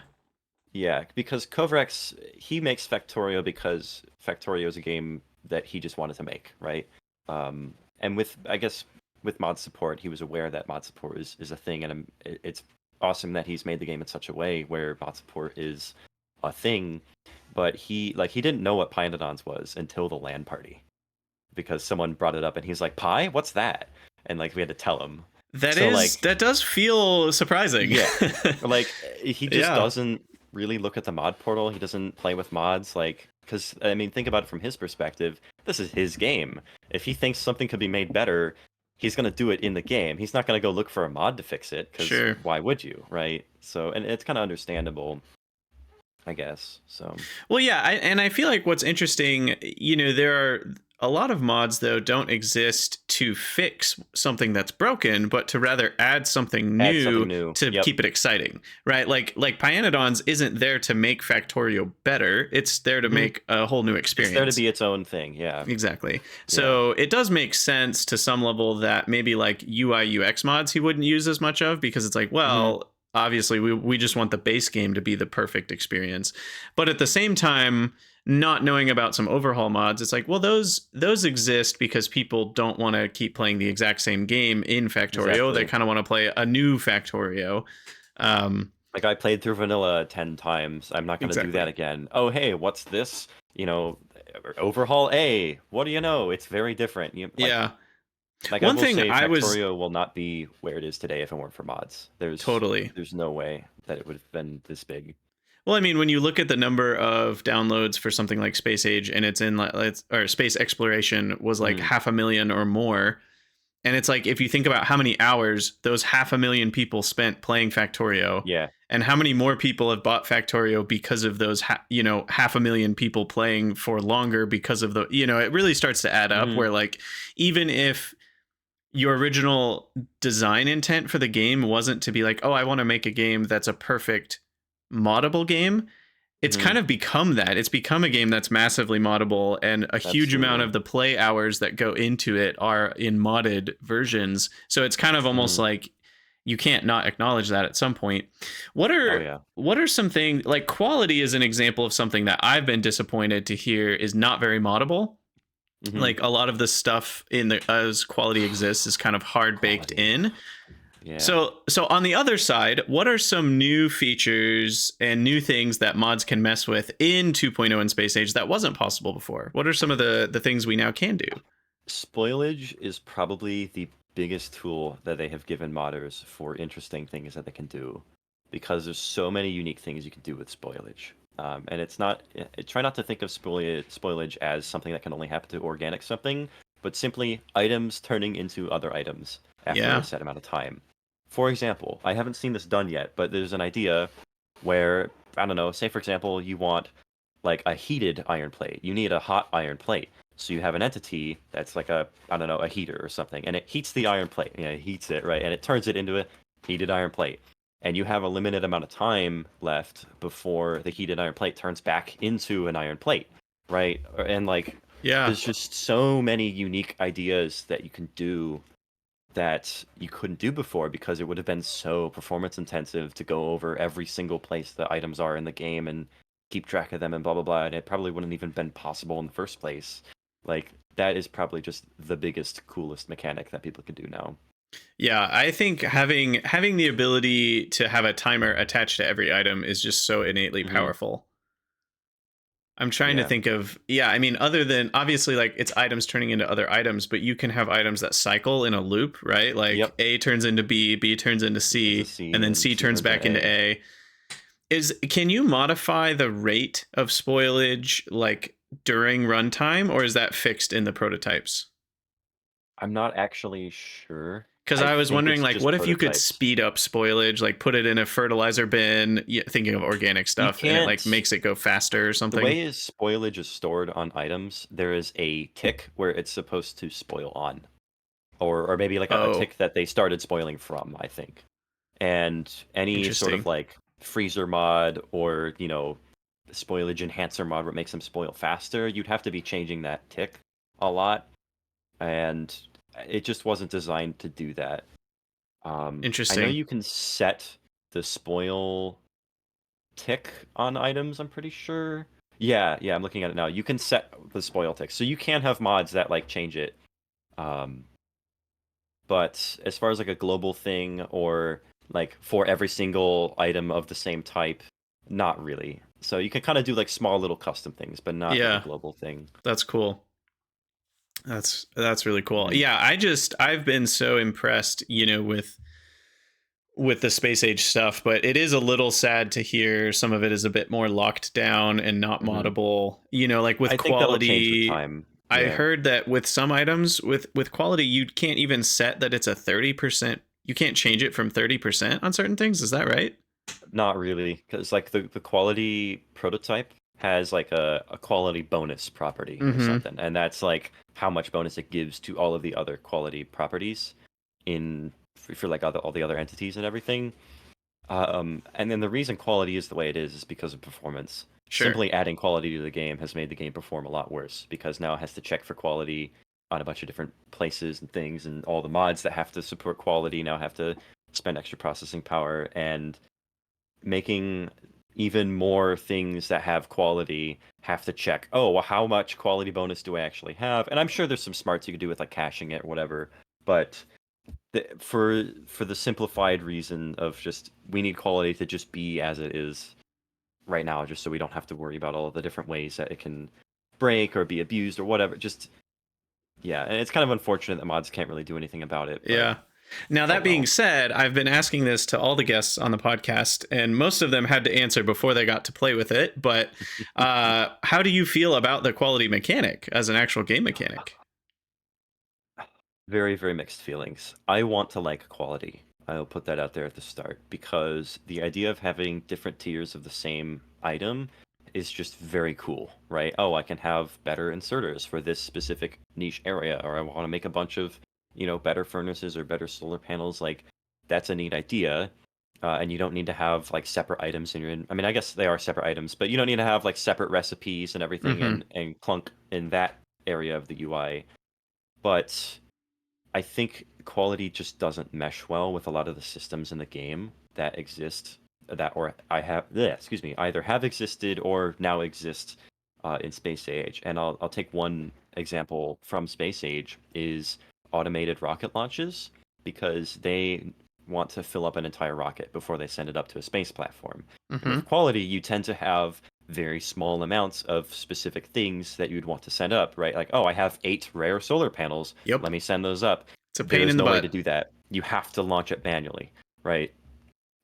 Yeah, because Kovrex he makes Factorio because Factorio is a game that he just wanted to make, right? And with I guess with mod support, he was aware that mod support is a thing, and it's awesome that he's made the game in such a way where mod support is a thing. But he didn't know what Pionodons was until the LAN party because someone brought it up, and he's like, "Pi, what's that?" And like we had to tell him. So like That does feel surprising. yeah, like he just Yeah, doesn't really look at the mod portal. He doesn't play with mods, like because I mean, think about it from his perspective. This is his game. If he thinks something could be made better, he's gonna do it in the game. He's not gonna go look for a mod to fix it because sure. why would you, right? So, and it's kind of understandable, I guess. So, Well, yeah, and I feel like what's interesting, there are a lot of mods though don't exist to fix something that's broken, but to rather add something add something new new. to Yep. keep it exciting, right? Like Pyanodons isn't there to make Factorio better; it's there to Hmm. make a whole new It's there to experience. be its own thing. Yeah. Exactly. Yeah. So it does make sense to some level that maybe like UI UX mods he wouldn't use as much of, because it's like, Hmm. well, obviously we just want the base game to be the perfect experience. But at the same time, not knowing about some overhaul mods, it's like, well, those exist because people don't want to keep playing the exact same game in Factorio. They Exactly. kind of want to play a new Factorio. Um, Like I played through vanilla 10 times. I'm not going to do that exactly. again. Oh, hey, what's this? You know, overhaul A. What do you know? It's very different. Yeah. Like I One will thing say I was Factorio will not be where it is today if it weren't for mods. totally. There's no way that it would have been this big. Well, I mean, when you look at the number of downloads for something like Space Age, and it's in like or Space Exploration was like Mm, 500,000 or more, and it's like if you think about how many hours those 500,000 people spent playing Factorio, yeah. and how many more people have bought Factorio because of those 500,000 people playing for longer because of it really starts to add up. Hmm. Where like even if your original design intent for the game wasn't to be like, oh, I want to make a game that's a perfect moddable game, it's Hmm. kind of become that. It's become a game that's massively moddable, and a huge amount Absolutely. of the play hours that go into it are in modded versions. So it's kind of almost Hmm. like you can't not acknowledge that at some point. What Oh are yeah. what are some things like quality is an example of something that I've been disappointed to hear is not very moddable. Hmm. Like a lot of the stuff in the as quality exists is kind of hard baked Quality. in. Yeah. So on the other side, what are some new features and new things that mods can mess with in 2.0 and Space Age that wasn't possible before? What are some of the things we now can do? Spoilage is probably the biggest tool that they have given modders for interesting things that they can do, because there's so many unique things you can do with spoilage. And it's not. Try not to think of spoilage as something that can only happen to organic something, but simply items turning into other items after a Yeah. set amount of time. For example, I haven't seen this done yet, but there's an idea where, I don't know, say for example, you want like a heated iron plate. You need a hot iron plate. So you have an entity that's like a, I don't know, a heater or something, and it heats the iron plate. Yeah, it heats it, right? And it turns it into a heated iron plate. And you have a limited amount of time left before the heated iron plate turns back into an iron plate, right? And like, Yeah. there's just so many unique ideas that you can do that you couldn't do before, because it would have been so performance intensive to go over every single place the items are in the game and keep track of them and blah blah blah, and it probably wouldn't even been possible in the first place. Like, that is probably just the biggest, coolest mechanic that people can do now. Yeah, I think having the ability to have a timer attached to every item is just so innately Hmm. powerful. I'm trying to Yeah. think of, yeah, I mean, other than obviously like it's items turning into other items, but you can have items that cycle in a loop, right? Like Yep. A turns into B, B turns into Into C, and C then and C C turns turns back into into A. A. Can you modify the rate of spoilage like during runtime, or is that fixed in the prototypes? I'm not actually sure. Because I I was think wondering, it's like, just what if you could prototypes. speed up spoilage, like put it in a fertilizer bin, thinking of organic You stuff, and it like can't. makes it go faster or The something? way is spoilage is stored on items, there is a tick where it's supposed to spoil on, or maybe like a Oh, tick that they started spoiling from, I think. And any sort of interesting. like freezer mod, or spoilage enhancer mod where it makes them spoil faster, you'd have to be changing that tick a lot, and it just wasn't designed to do that. I know Interesting. you can set the spoil tick on items, I'm pretty sure. Yeah, yeah, I'm looking at it now. You can set the spoil tick, so you can have mods that like change it. Um, but as far as like a global thing, or like for every single item of the same type, not really. So you can kind of do like small little custom things, but not like a Yeah, global thing. that's cool. That's really cool. Hmm. Yeah, I've been so impressed, with the space age stuff, but it is a little sad to hear some of it is a bit more locked down and not Hmm. moddable. Like with I think that'll change with quality, time. I Yeah, heard that with some items with quality you can't even set that it's a 30%. You can't change it from 30% on certain things, is that right? not really, because like the quality prototype has like a quality bonus property or Mhm. something, and that's like how much bonus it gives to all of the other quality properties in for like all the other entities and everything. And then the reason quality is the way it is because of performance. Sure. Simply adding quality to the game has made the game perform a lot worse, because now it has to check for quality on a bunch of different places and things, and all the mods that have to support quality now have to spend extra processing power, and making even more things that have quality have to check, oh, well, how much quality bonus do I actually have? And I'm sure there's some smarts you could do with like caching it or whatever, but for the simplified reason of just we need quality to just be as it is right now, just so we don't have to worry about all of the different ways that it can break or be abused or whatever. Just, yeah, and it's kind of unfortunate that mods can't really do anything about it, but Yeah. Now, oh that being well. said, I've been asking this to all the guests on the podcast, and most of them had to answer before they got to play with it. But how do you feel about the quality mechanic as an actual game mechanic? Very, very mixed feelings. I want to like quality. I'll put that out there at the start, because the idea of having different tiers of the same item is just very cool, right? Oh, I can have better inserters for this specific niche area, or I want to make a bunch of, better furnaces or better solar panels. Like, that's a neat idea. And you don't need to have like separate items in your. I mean, I guess they are separate items, but you don't need to have like separate recipes and everything, Mm-hmm. and clunk in that area of the UI. But I think quality just doesn't mesh well with a lot of the systems in the game that exist that or I have yeah, excuse me, either have existed or now exist in Space Age. And I'll take one example from Space Age is automated rocket launches because they want to fill up an entire rocket before they send it up to a space platform. And with Mm-hmm. quality, you tend to have very small amounts of specific things that you'd want to send up, right? Like, oh, I have 8 rare solar panels. Yep. Let me send those up. It's a pain There's in the no way to butt. do that. You have to launch it manually, right?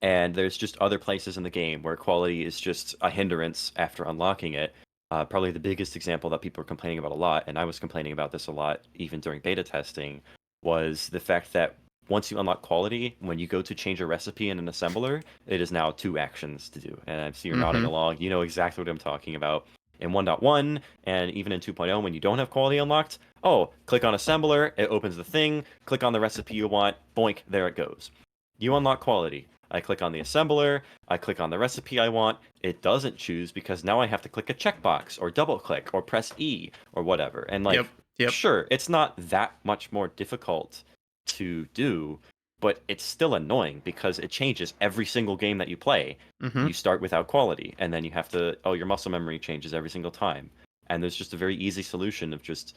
And there's just other places in the game where quality is just a hindrance after unlocking it. Probably the biggest example that people are complaining about a lot, and I was complaining about this a lot even during beta testing, was the fact that once you unlock quality, when you go to change a recipe in an assembler, it is now 2 actions to do. And I see you're nodding Mm-hmm. along. You know exactly what I'm talking about. In 1.1 and even in 2.0, when you don't have quality unlocked, oh, click on assembler, it opens the thing, click on the recipe you want, boink, there it goes. You unlock quality. I click on the assembler, I click on the recipe I want, it doesn't choose because now I have to click a checkbox or double click or press E or whatever. And like, Yep. Yep. sure, it's not that much more difficult to do, but it's still annoying because it changes every single game that you play. Mm-hmm. You start without quality, and then you have to, oh, your muscle memory changes every single time. And there's just a very easy solution of just,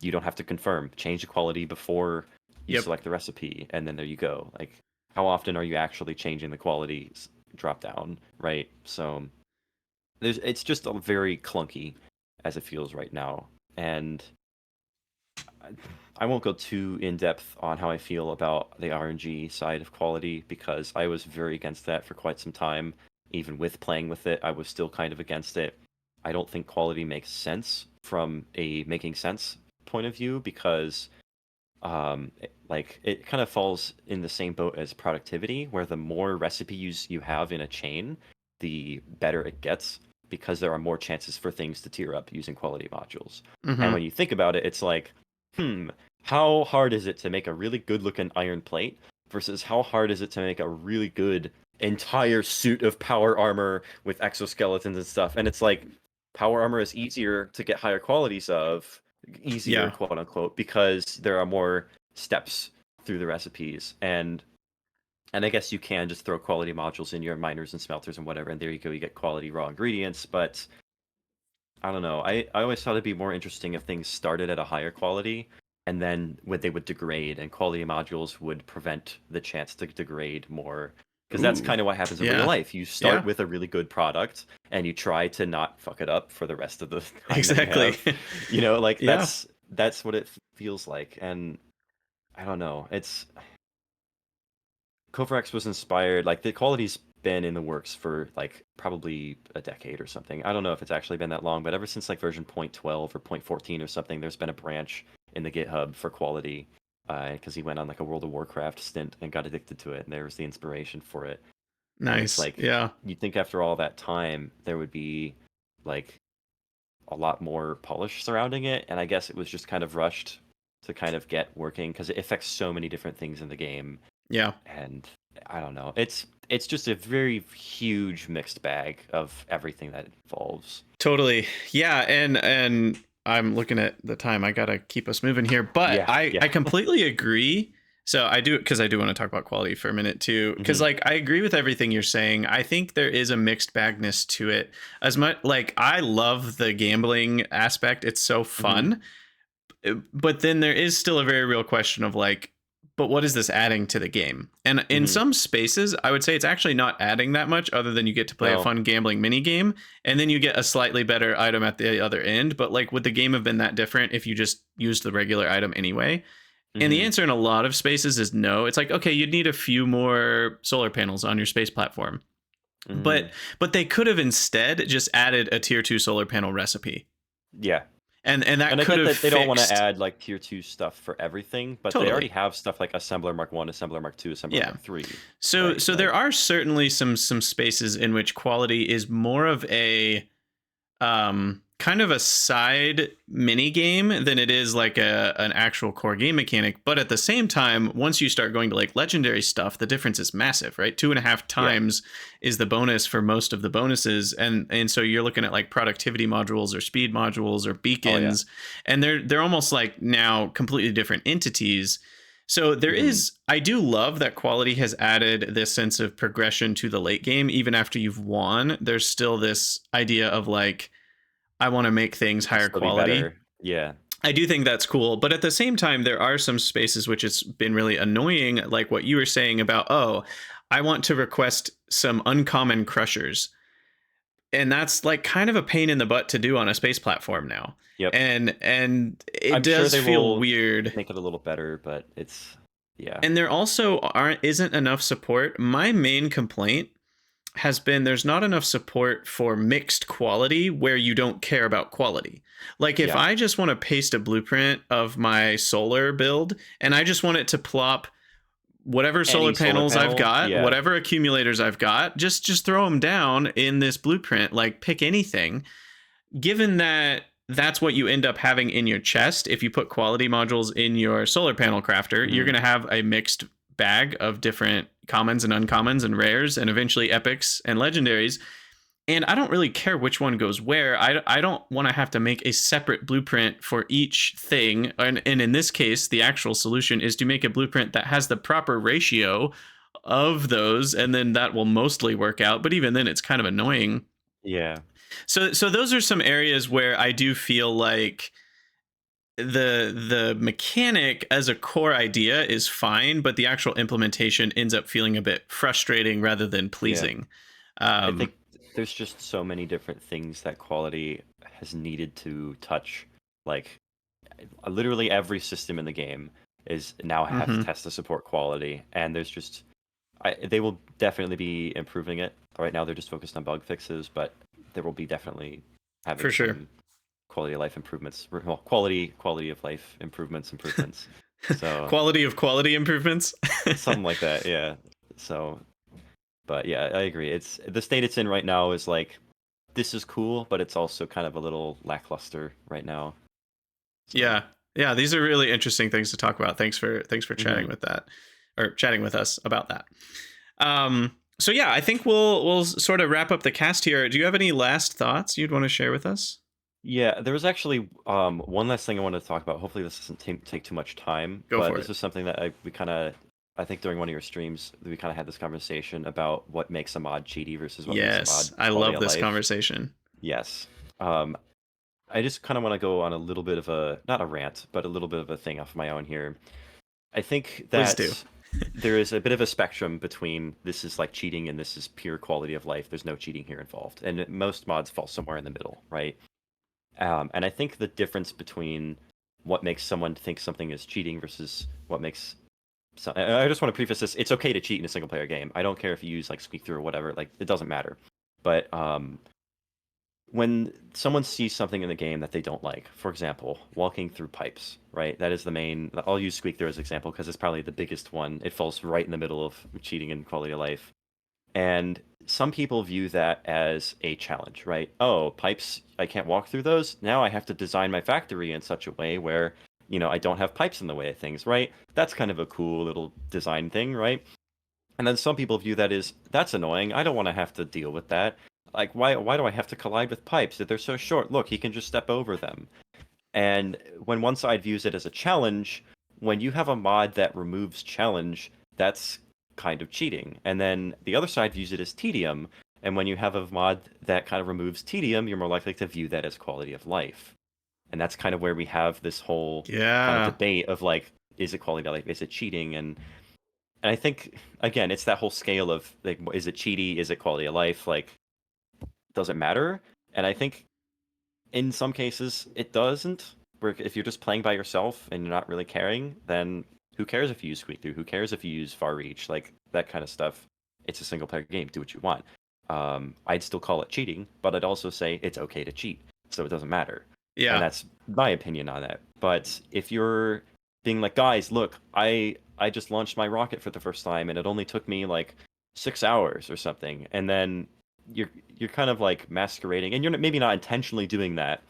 you don't have to confirm, change the quality before you Yep. select the recipe, and then there you go. Like, how often are you actually changing the quality drop down, right? So it's just a very clunky as it feels right now. And I won't go too in depth on how I feel about the RNG side of quality because I was very against that for quite some time. Even with playing with it, I was still kind of against it. I don't think quality makes sense from a making sense point of view because like it kind of falls in the same boat as productivity, where the more recipes you have in a chain, the better it gets because there are more chances for things to tier up using quality modules. And Mm-hmm. when you think about it, it's like, hmm, how hard is it to make a really good looking iron plate versus how hard is it to make a really good entire suit of power armor with exoskeletons and stuff? And it's like power armor is easier to get higher qualities of, easier Yeah. quote unquote, because there are more steps through the recipes. And I guess you can just throw quality modules in your miners and smelters and whatever, and there you go, you get quality raw ingredients. But I don't know. I always thought it'd be more interesting if things started at a higher quality and then when they would degrade, and quality modules would prevent the chance to degrade more. Because that's Ooh. kind of what happens in real Yeah. life. You start Yeah. with a really good product and you try to not fuck it up for the rest of the time that you Exactly. have. You know, like Yeah. that's what it feels like. And I don't know. It's Kovarex was inspired, like the quality's been in the works for like probably a decade or something. I don't know if it's actually been that long, but ever since like version 0.12 or 0.14 or something, there's been a branch in the GitHub for quality. Because he went on like a World of Warcraft stint and got addicted to it, and there was the inspiration for it. And it's Nice. like Yeah. you'd think after all that time there would be like a lot more polish surrounding it, and I guess it was just kind of rushed to kind of get working because it affects so many different things in the game. Yeah. And I don't know. It's just a very huge mixed bag of everything that it involves. Totally. Yeah, and I'm looking at the time. I gotta keep us moving here, but Yeah, I yeah. completely agree. So I do, because I do want to talk about quality for a minute too. Because Hmm. like I agree with everything you're saying. I think there is a mixed bagness to it. As much like I love the gambling aspect. It's so Hmm. fun. But then there is still a very real question of like, but what is this adding to the game? And in Hmm. some spaces, I would say it's actually not adding that much other than you get to play a No. fun gambling mini game and then you get a slightly better item at the other end. But like, would the game have been that different if you just used the regular item anyway? And the Hmm. answer in a lot of spaces is no. It's like, okay, you'd need a few more solar panels on your space platform. Hmm. But they could have instead just added a tier 2 solar panel recipe. Yeah. And that And I could get have that they don't want to fixed add like tier 2 stuff for everything, but they already totally. have stuff like Assembler Mark 1, Assembler Mark 2, Assembler Yeah. Mark 3, right? So there Like, are certainly some spaces in which quality is more of a kind of a side mini game than it is like an actual core game mechanic. But at the same time, once you start going to like legendary stuff, the difference is massive, right? 2.5 yeah. times is the bonus for most of the bonuses, and so you're looking at like productivity modules or speed modules or Oh yeah. beacons, and they're almost like now completely different entities. So there Hmm. is, I do love that quality has added this sense of progression to the late game. Even after you've won, there's still this idea of like, I want to make things It can higher still be quality. better. Yeah. I do think that's cool. But at the same time, there are some spaces which it's been really annoying, like what you were saying about, oh, I want to request some uncommon crushers. And that's like kind of a pain in the butt to do on a space platform now. Yep. And it I'm sure does they feel will weird. make it a little better, but it's yeah. And there also aren't isn't enough support. My main complaint has been there's not enough support for mixed quality where you don't care about quality. Like if Yeah. I just want to paste a blueprint of my solar build and I just want it to plop whatever solar Any solar panels I've panel? got, Yeah. whatever accumulators I've got, just throw them down in this blueprint, like pick anything. Given that that's what you end up having in your chest if you put quality modules in your solar panel crafter, you're Hmm. going to have a mixed bag of different commons and uncommons and rares and eventually epics and legendaries. And I don't really care which one goes where. I don't want to have to make a separate blueprint for each thing. And in this case, the actual solution is to make a blueprint that has the proper ratio of those, and then that will mostly work out. But even then, it's kind of annoying. Yeah. So those are some areas where I do feel like the mechanic as a core idea is fine, but the actual implementation ends up feeling a bit frustrating rather than Yeah. pleasing. I Um, think there's just so many different things that quality has needed to touch. Like literally every system in the game is now mhm, has to support quality, and there's just they will definitely be improving it. Right now, they're just focused on bug fixes, but there will be definitely having for sure. some quality of life improvements. Well, quality of life improvements. So Quality of quality improvements. something like that, yeah. So, but yeah, I agree. It's the state it's in right now is like this is cool, but it's also kind of a little lackluster right now. So, Yeah. Yeah, these are really interesting things to talk about. Thanks for chatting mhm. with that, or chatting with us about that. So yeah, I think we'll sort of wrap up the cast here. Do you have any last thoughts you'd want to share with us? Yeah, there was actually one last thing I wanted to talk about. Hopefully, this doesn't take too much time, Go but for this it. is something that we kind of, I think during one of your streams, we kind of had this conversation about what makes a mod cheaty versus what makes a mod Yes, I quality love of this life. conversation. Yes. Um, I just kind of want to go on a little bit of a, not a rant, but a little bit of a thing off my own here. I think Please do. that there is a bit of a spectrum between this is like cheating and this is pure quality of life. There's no cheating here involved. And most mods fall somewhere in the middle, right? And I think the difference between what makes someone think something is cheating versus what makes I just want to preface this: it's okay to cheat in a single player game. I don't care if you use like squeak through or whatever; like it doesn't matter. But when someone sees something in the game that they don't like, for example, walking through pipes, right? That is the main. I'll use squeak through as an example because it's probably the biggest one. It falls right in the middle of cheating and quality of life. And some people view that as a challenge, right? Oh, pipes, I can't walk through those. Now I have to design my factory in such a way where, I don't have pipes in the way of things, right? That's kind of a cool little design thing, right? And then some people view that as that's annoying. I don't want to have to deal with that. Like why do I have to collide with pipes if they're so short? Look, he can just step over them. And when one side views it as a challenge, when you have a mod that removes challenge, that's kind of cheating. And then the other side views it as tedium. And when you have a mod that kind of removes tedium, you're more likely to view that as quality of life. And that's kind of where we have this whole kind of Yeah. debate of like, is it quality of life? Is it cheating? And I think again, it's that whole scale of like, is it cheaty? Is it quality of life? Like, does it matter? And I think in some cases it doesn't. Where if you're just playing by yourself and you're not really caring, then who cares if you use squeak through? Who cares if you use far reach? Like that kind of stuff. It's a single player game. Do what you want. I'd still call it cheating, but I'd also say it's okay to cheat, so it doesn't matter. And Yeah. that's my opinion on that. But if you're being like, guys, look, I just launched my rocket for the first time and it only took me like 6 hours or something, and then you're kind of like masquerading, and you're maybe not intentionally doing that,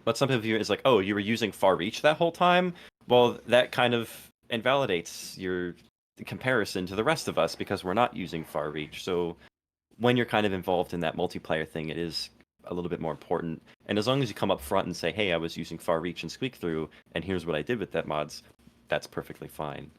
but some of you is like, oh, you were using far reach that whole time. Well, that kind of invalidates your comparison to the rest of us because we're not using far reach. So when you're kind of involved in that multiplayer thing, it is a little bit more important. And as long as you come up front and say, hey, I was using far reach and squeak through, and here's what I did with that mods, that's perfectly fine.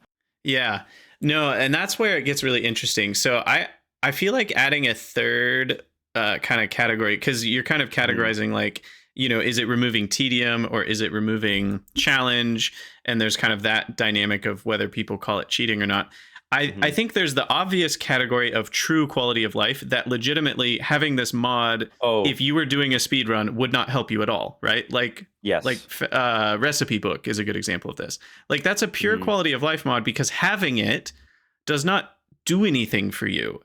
Yeah. No, and that's where it gets really interesting. So I feel like adding a third kind of category, because you're kind of Mhm. categorizing like, is it removing tedium or is it removing challenge? And there's kind of that dynamic of whether people call it cheating or not. I Mhm. think there's the obvious category of true quality of life that legitimately having this mod, Oh, if you were doing a speed run, would not help you at all, right? Like yes. recipe book is a good example of this. Like that's a pure Mhm. quality of life mod because having it does not do anything for you.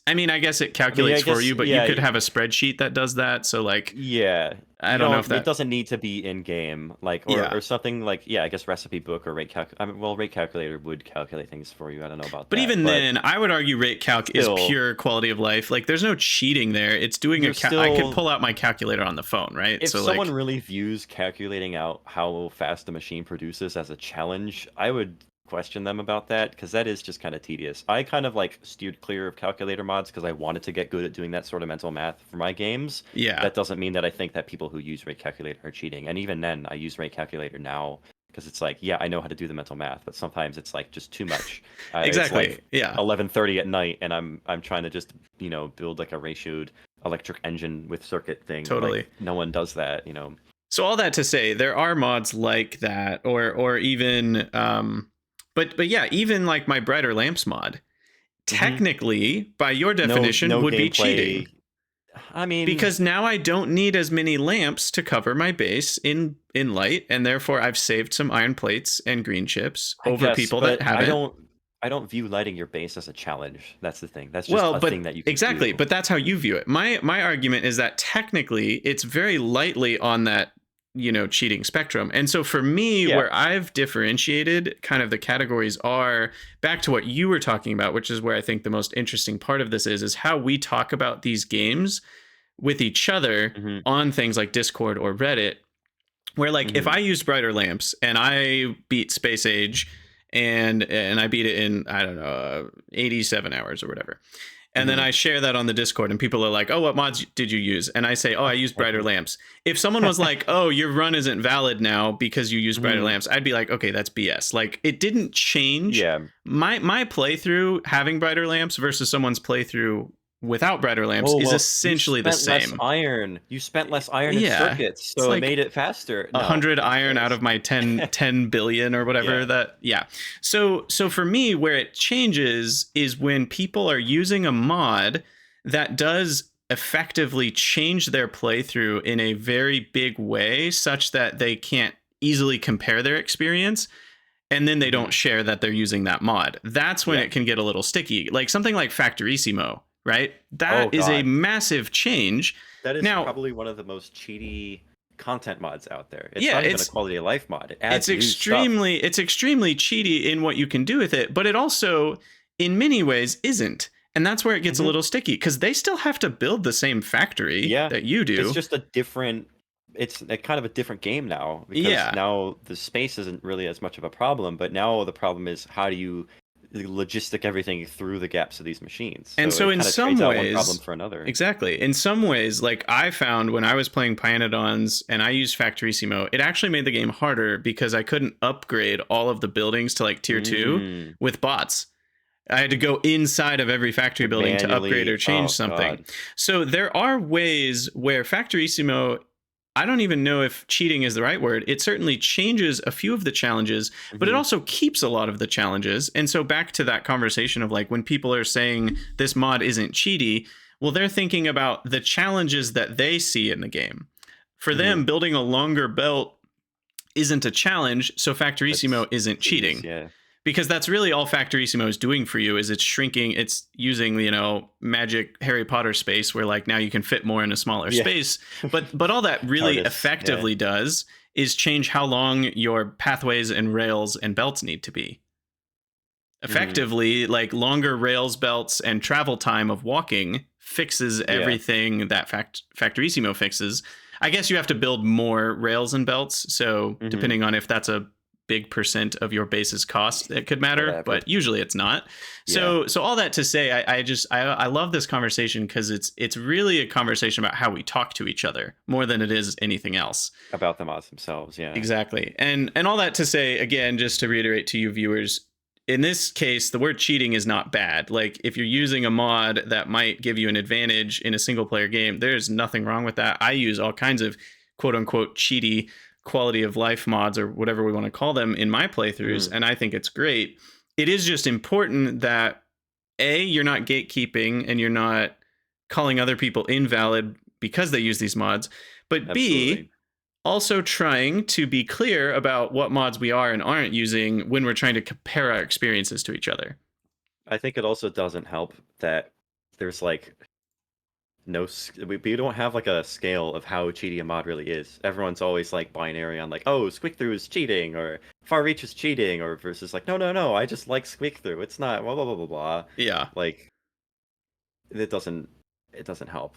I mean, I guess it I mean, calculates I for guess, you, but you yeah, could have a spreadsheet that does that. So like, yeah. I You don't know if don't. It that, doesn't need to be in game, like, yeah. or something like, yeah. I guess recipe book or rate calc. I mean, well, rate calculator would calculate things for you. I don't know about But that, even but then, I would argue rate calc is still, pure quality of life. Like there's no cheating there. It's doing you're I could still. pull out my calculator on the phone, right? If So someone like, really views calculating out how fast the machine produces as a challenge, I would question them about that because that is just kind of tedious. I kind of like steered clear of calculator mods because I wanted to get good at doing that sort of mental math for my games. yeah, That doesn't mean that I think that people who use rate calculator are cheating. And even then, I use rate calculator now because it's like, yeah, I know how to do the mental math, but sometimes it's like just too much. It's exactly. like Yeah, 11:30 at night, and I'm trying to just build like a ratioed electric engine with circuit thing. Like totally. no one does that. So all that to say, there are mods like that, or even, but yeah, even like my brighter lamps mod, Hmm. technically, by your No, definition, no would be cheating gameplay. I mean, because now I don't need as many lamps to cover my base in light, and therefore I've saved some iron plates and green chips I over guess, people that but I haven't. don't. I don't view lighting your base as a challenge. That's the thing. That's just Well, a thing but that you can exactly, do. but that's how you view it. My argument is that technically it's very lightly on that, cheating spectrum. And so for me, Yeah. where I've differentiated kind of the categories are back to what you were talking about, which is where I think the most interesting part of this is how we talk about these games with each other Hmm. on things like Discord or Reddit, where like if Hmm. I used brighter lamps and I beat Space Age and I beat it in, I don't know, 87 hours or whatever, and then Hmm. I share that on the Discord, and people are like, "Oh, what mods did you use?" And I say, "Oh, I used brighter lamps." If someone was like, "Oh, your run isn't valid now because you used brighter Hmm. lamps," I'd be like, "Okay, that's BS." Like it didn't change Yeah. my playthrough having brighter lamps versus someone's playthrough without brighter lamps Oh, is well, you essentially the spent less same. iron. You spent less iron in Yeah, circuits, it's so it like made it faster. a No, hundred that's iron out BS. of my 10 billion or whatever Yeah. that, yeah. So for me, where it changes is when people are using a mod that does effectively change their playthrough in a very big way such that they can't easily compare their experience, and then they Hmm. don't share that they're using that mod. That's when Yeah. it can get a little sticky, like something like Factorissimo, right? That Oh is a God. massive change. That is Now, probably one of the most cheaty content mods out there. It's yeah, not even a quality of life mod. It it's adds new stuff. extremely cheaty in what you can do with it, but it also in many ways isn't. And that's where it gets a Hmm. little sticky because they still have to build the same factory Yeah. that you It's do. just a different. It's a kind of a different game now because Yeah. now the space isn't really as much of a problem, but now the problem is how do you logistic everything through the gaps of these machines? And So so it in kind of some trades out one problem ways, for another. exactly. In some ways, like I found when I was playing Pyanodons and I used Factorissimo, it actually made the game harder because I couldn't upgrade all of the buildings to like tier 2 Mm, with bots. I had to go inside of every factory like building to upgrade or manually. change Oh something. God. So there are ways where Factorissimo, I don't even know if cheating is the right word. It certainly changes a few of the challenges, but it Hmm. also keeps a lot of the challenges. And so back to that conversation of like when people are saying this mod isn't cheaty, well, they're thinking about the challenges that they see in the game. For Hmm. them, building a longer belt isn't a challenge, so Factorissimo isn't It's ease. cheating Yeah. because that's really all Factorissimo is doing for you is it's shrinking, it's using, magic Harry Potter space where like now you can fit more in a smaller Yeah. space, but all that really TARDIS. Yeah. effectively does is change how long your pathways and rails and belts need to be. Hmm. Effectively, like longer rails, belts, and travel time of walking fixes Yeah. everything that Factorissimo fixes. I guess you have to build more rails and belts, so Hmm. depending on if that's a big percent of your base's cost, it could matter, Whatever. but usually it's not. Yeah. So all that to say, I love this conversation because it's really a conversation about how we talk to each other more than it is anything else. About the mods themselves. Yeah. Exactly. And all that to say, again, just to reiterate to you viewers, in this case, the word cheating is not bad. Like, if you're using a mod that might give you an advantage in a single player game, there's nothing wrong with that. I use all kinds of quote unquote cheaty quality of life mods, or whatever we want to call them, in my playthroughs, and I think it's great. It is just important that A, you're not gatekeeping and you're not calling other people invalid because they use these mods, but Absolutely. B, also trying to be clear about what mods we are and aren't using when we're trying to compare our experiences to each other. I think it also doesn't help that there's like we don't have like a scale of how cheaty a mod really is. Everyone's always like binary on like, oh, squeak through is cheating, or far reach is cheating, or versus like, no, I just like squeak through. It's not blah blah blah blah blah. Yeah. Like it doesn't help.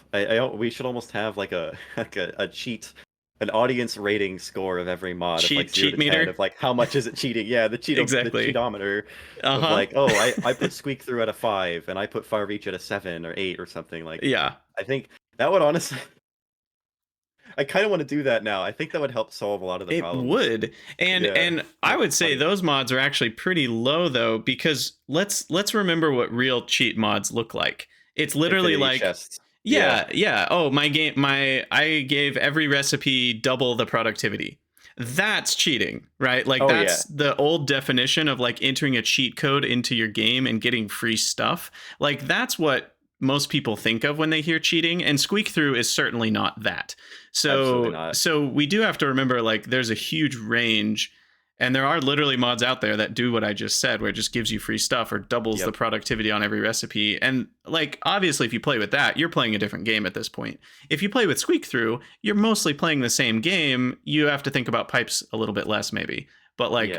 We should almost have like a a cheat, an audience rating score of every mod of like 0 to 10 meter of like how much is it cheating. Yeah, the exactly. the cheatometer of like, oh, I put squeak through at a 5 and I put far reach at a 7 or 8 or something. Like, yeah, I think that would honestly I kind of want to do that now. I think that would help solve a lot of the it problems. would. And I would say those mods are actually pretty low though, because let's remember what real cheat mods look like. It's literally Infinity like chests. yeah. Oh, I gave every recipe double the productivity. That's cheating, right? Like, that's the old definition of like entering a cheat code into your game and getting free stuff. Like, that's what most people think of when they hear cheating, and squeak through is certainly not that. Absolutely not. So we do have to remember, like, there's a huge range, and there are literally mods out there that do what I just said, where it just gives you free stuff or doubles the productivity on every recipe. And like, obviously, if you play with that, you're playing a different game at this point. If you play with squeak through, you're mostly playing the same game. You have to think about pipes a little bit less, maybe, but like,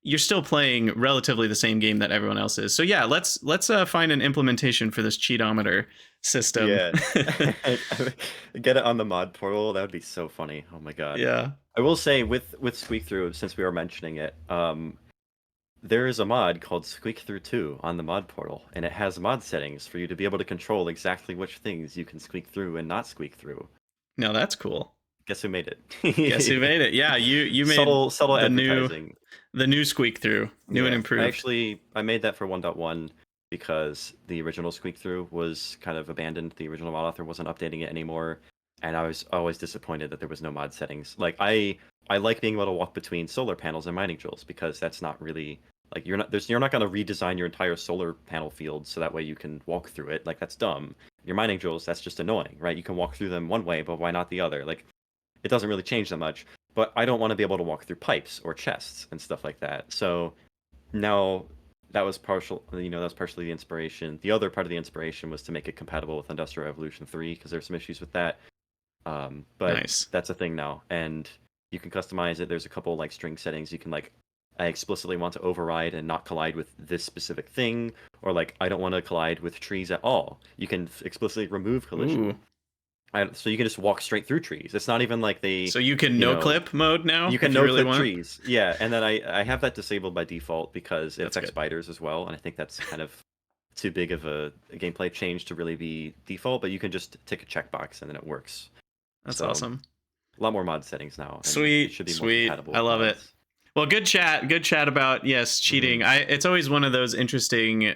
you're still playing relatively the same game that everyone else is. So yeah, let's find an implementation for this cheatometer system. Yeah. Get it on the mod portal. That would be so funny. Oh my god. Yeah. I will say with Squeak Through, since we were mentioning it, there is a mod called Squeak Through 2 on the mod portal, and it has mod settings for you to be able to control exactly which things you can squeak through and not squeak through. No, that's cool. Guess who made it? Guess who made it? Yeah, you made subtle advertising. The new squeak through, new and improved. I made that for 1.1 because the original squeak through was kind of abandoned. The original mod author wasn't updating it anymore, and I was always disappointed that there was no mod settings. Like, I like being able to walk between solar panels and mining drills, because that's not really like, you're not going to redesign your entire solar panel field so that way you can walk through it. Like, that's dumb. Your mining drills, that's just annoying, right? You can walk through them one way, but why not the other? Like, it doesn't really change that much. But I don't want to be able to walk through pipes or chests and stuff like that. So now that was partially the inspiration. The other part of the inspiration was to make it compatible with Industrial Revolution 3, because there's some issues with that. But nice. That's a thing now, and you can customize it. There's a couple like string settings. You can like, I explicitly want to override and not collide with this specific thing, or like, I don't want to collide with trees at all. You can explicitly remove collision. Ooh. So you can just walk straight through trees. It's not even like So you can no-clip mode now? You can no-clip trees. Yeah, and then I have that disabled by default because it affects spiders as well, and I think that's kind of too big of a gameplay change to really be default, but you can just tick a checkbox and then it works. That's awesome. A lot more mod settings now. Sweet, sweet. I love it. Well, good chat about, yes, cheating. It's always one of those interesting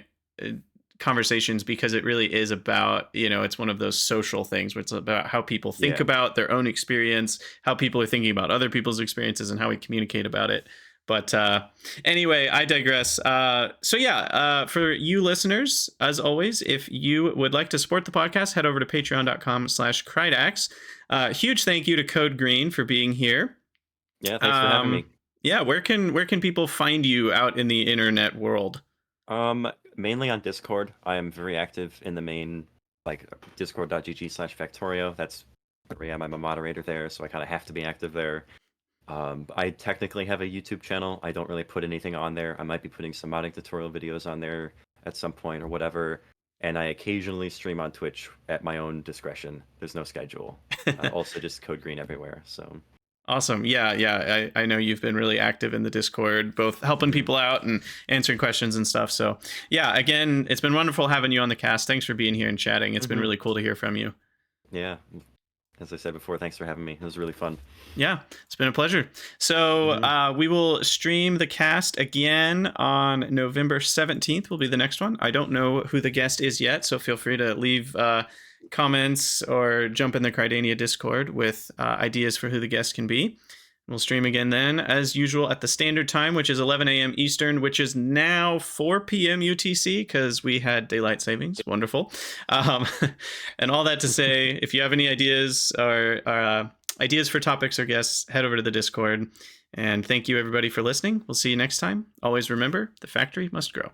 conversations, because it really is about, it's one of those social things where it's about how people think about their own experience, how people are thinking about other people's experiences, and how we communicate about it. But anyway, I digress. For you listeners, as always, if you would like to support the podcast, head over to patreon.com/Krydax. Huge thank you to CodeGreen for being here. Yeah, thanks for having me. Yeah, where can people find you out in the internet world? Mainly on Discord. I am very active in the main, like, discord.gg/Factorio. That's where I am. I'm a moderator there, so I kind of have to be active there. I technically have a YouTube channel. I don't really put anything on there. I might be putting some modding tutorial videos on there at some point or whatever. And I occasionally stream on Twitch at my own discretion. There's no schedule. Also just CodeGreen everywhere, so... Awesome. Yeah. I know you've been really active in the Discord, both helping people out and answering questions and stuff. So yeah, again, it's been wonderful having you on the cast. Thanks for being here and chatting. It's been really cool to hear from you. Yeah. As I said before, thanks for having me. It was really fun. Yeah, it's been a pleasure. So we will stream the cast again on November 17th will be the next one. I don't know who the guest is yet, so feel free to leave comments or jump in the Krydania Discord with ideas for who the guest can be. We'll stream again then, as usual, at the standard time, which is 11 a.m. Eastern, which is now 4 p.m. UTC because we had daylight savings. Wonderful. And all that to say, if you have any ideas or ideas for topics or guests, head over to the Discord. And thank you, everybody, for listening. We'll see you next time. Always remember, the factory must grow.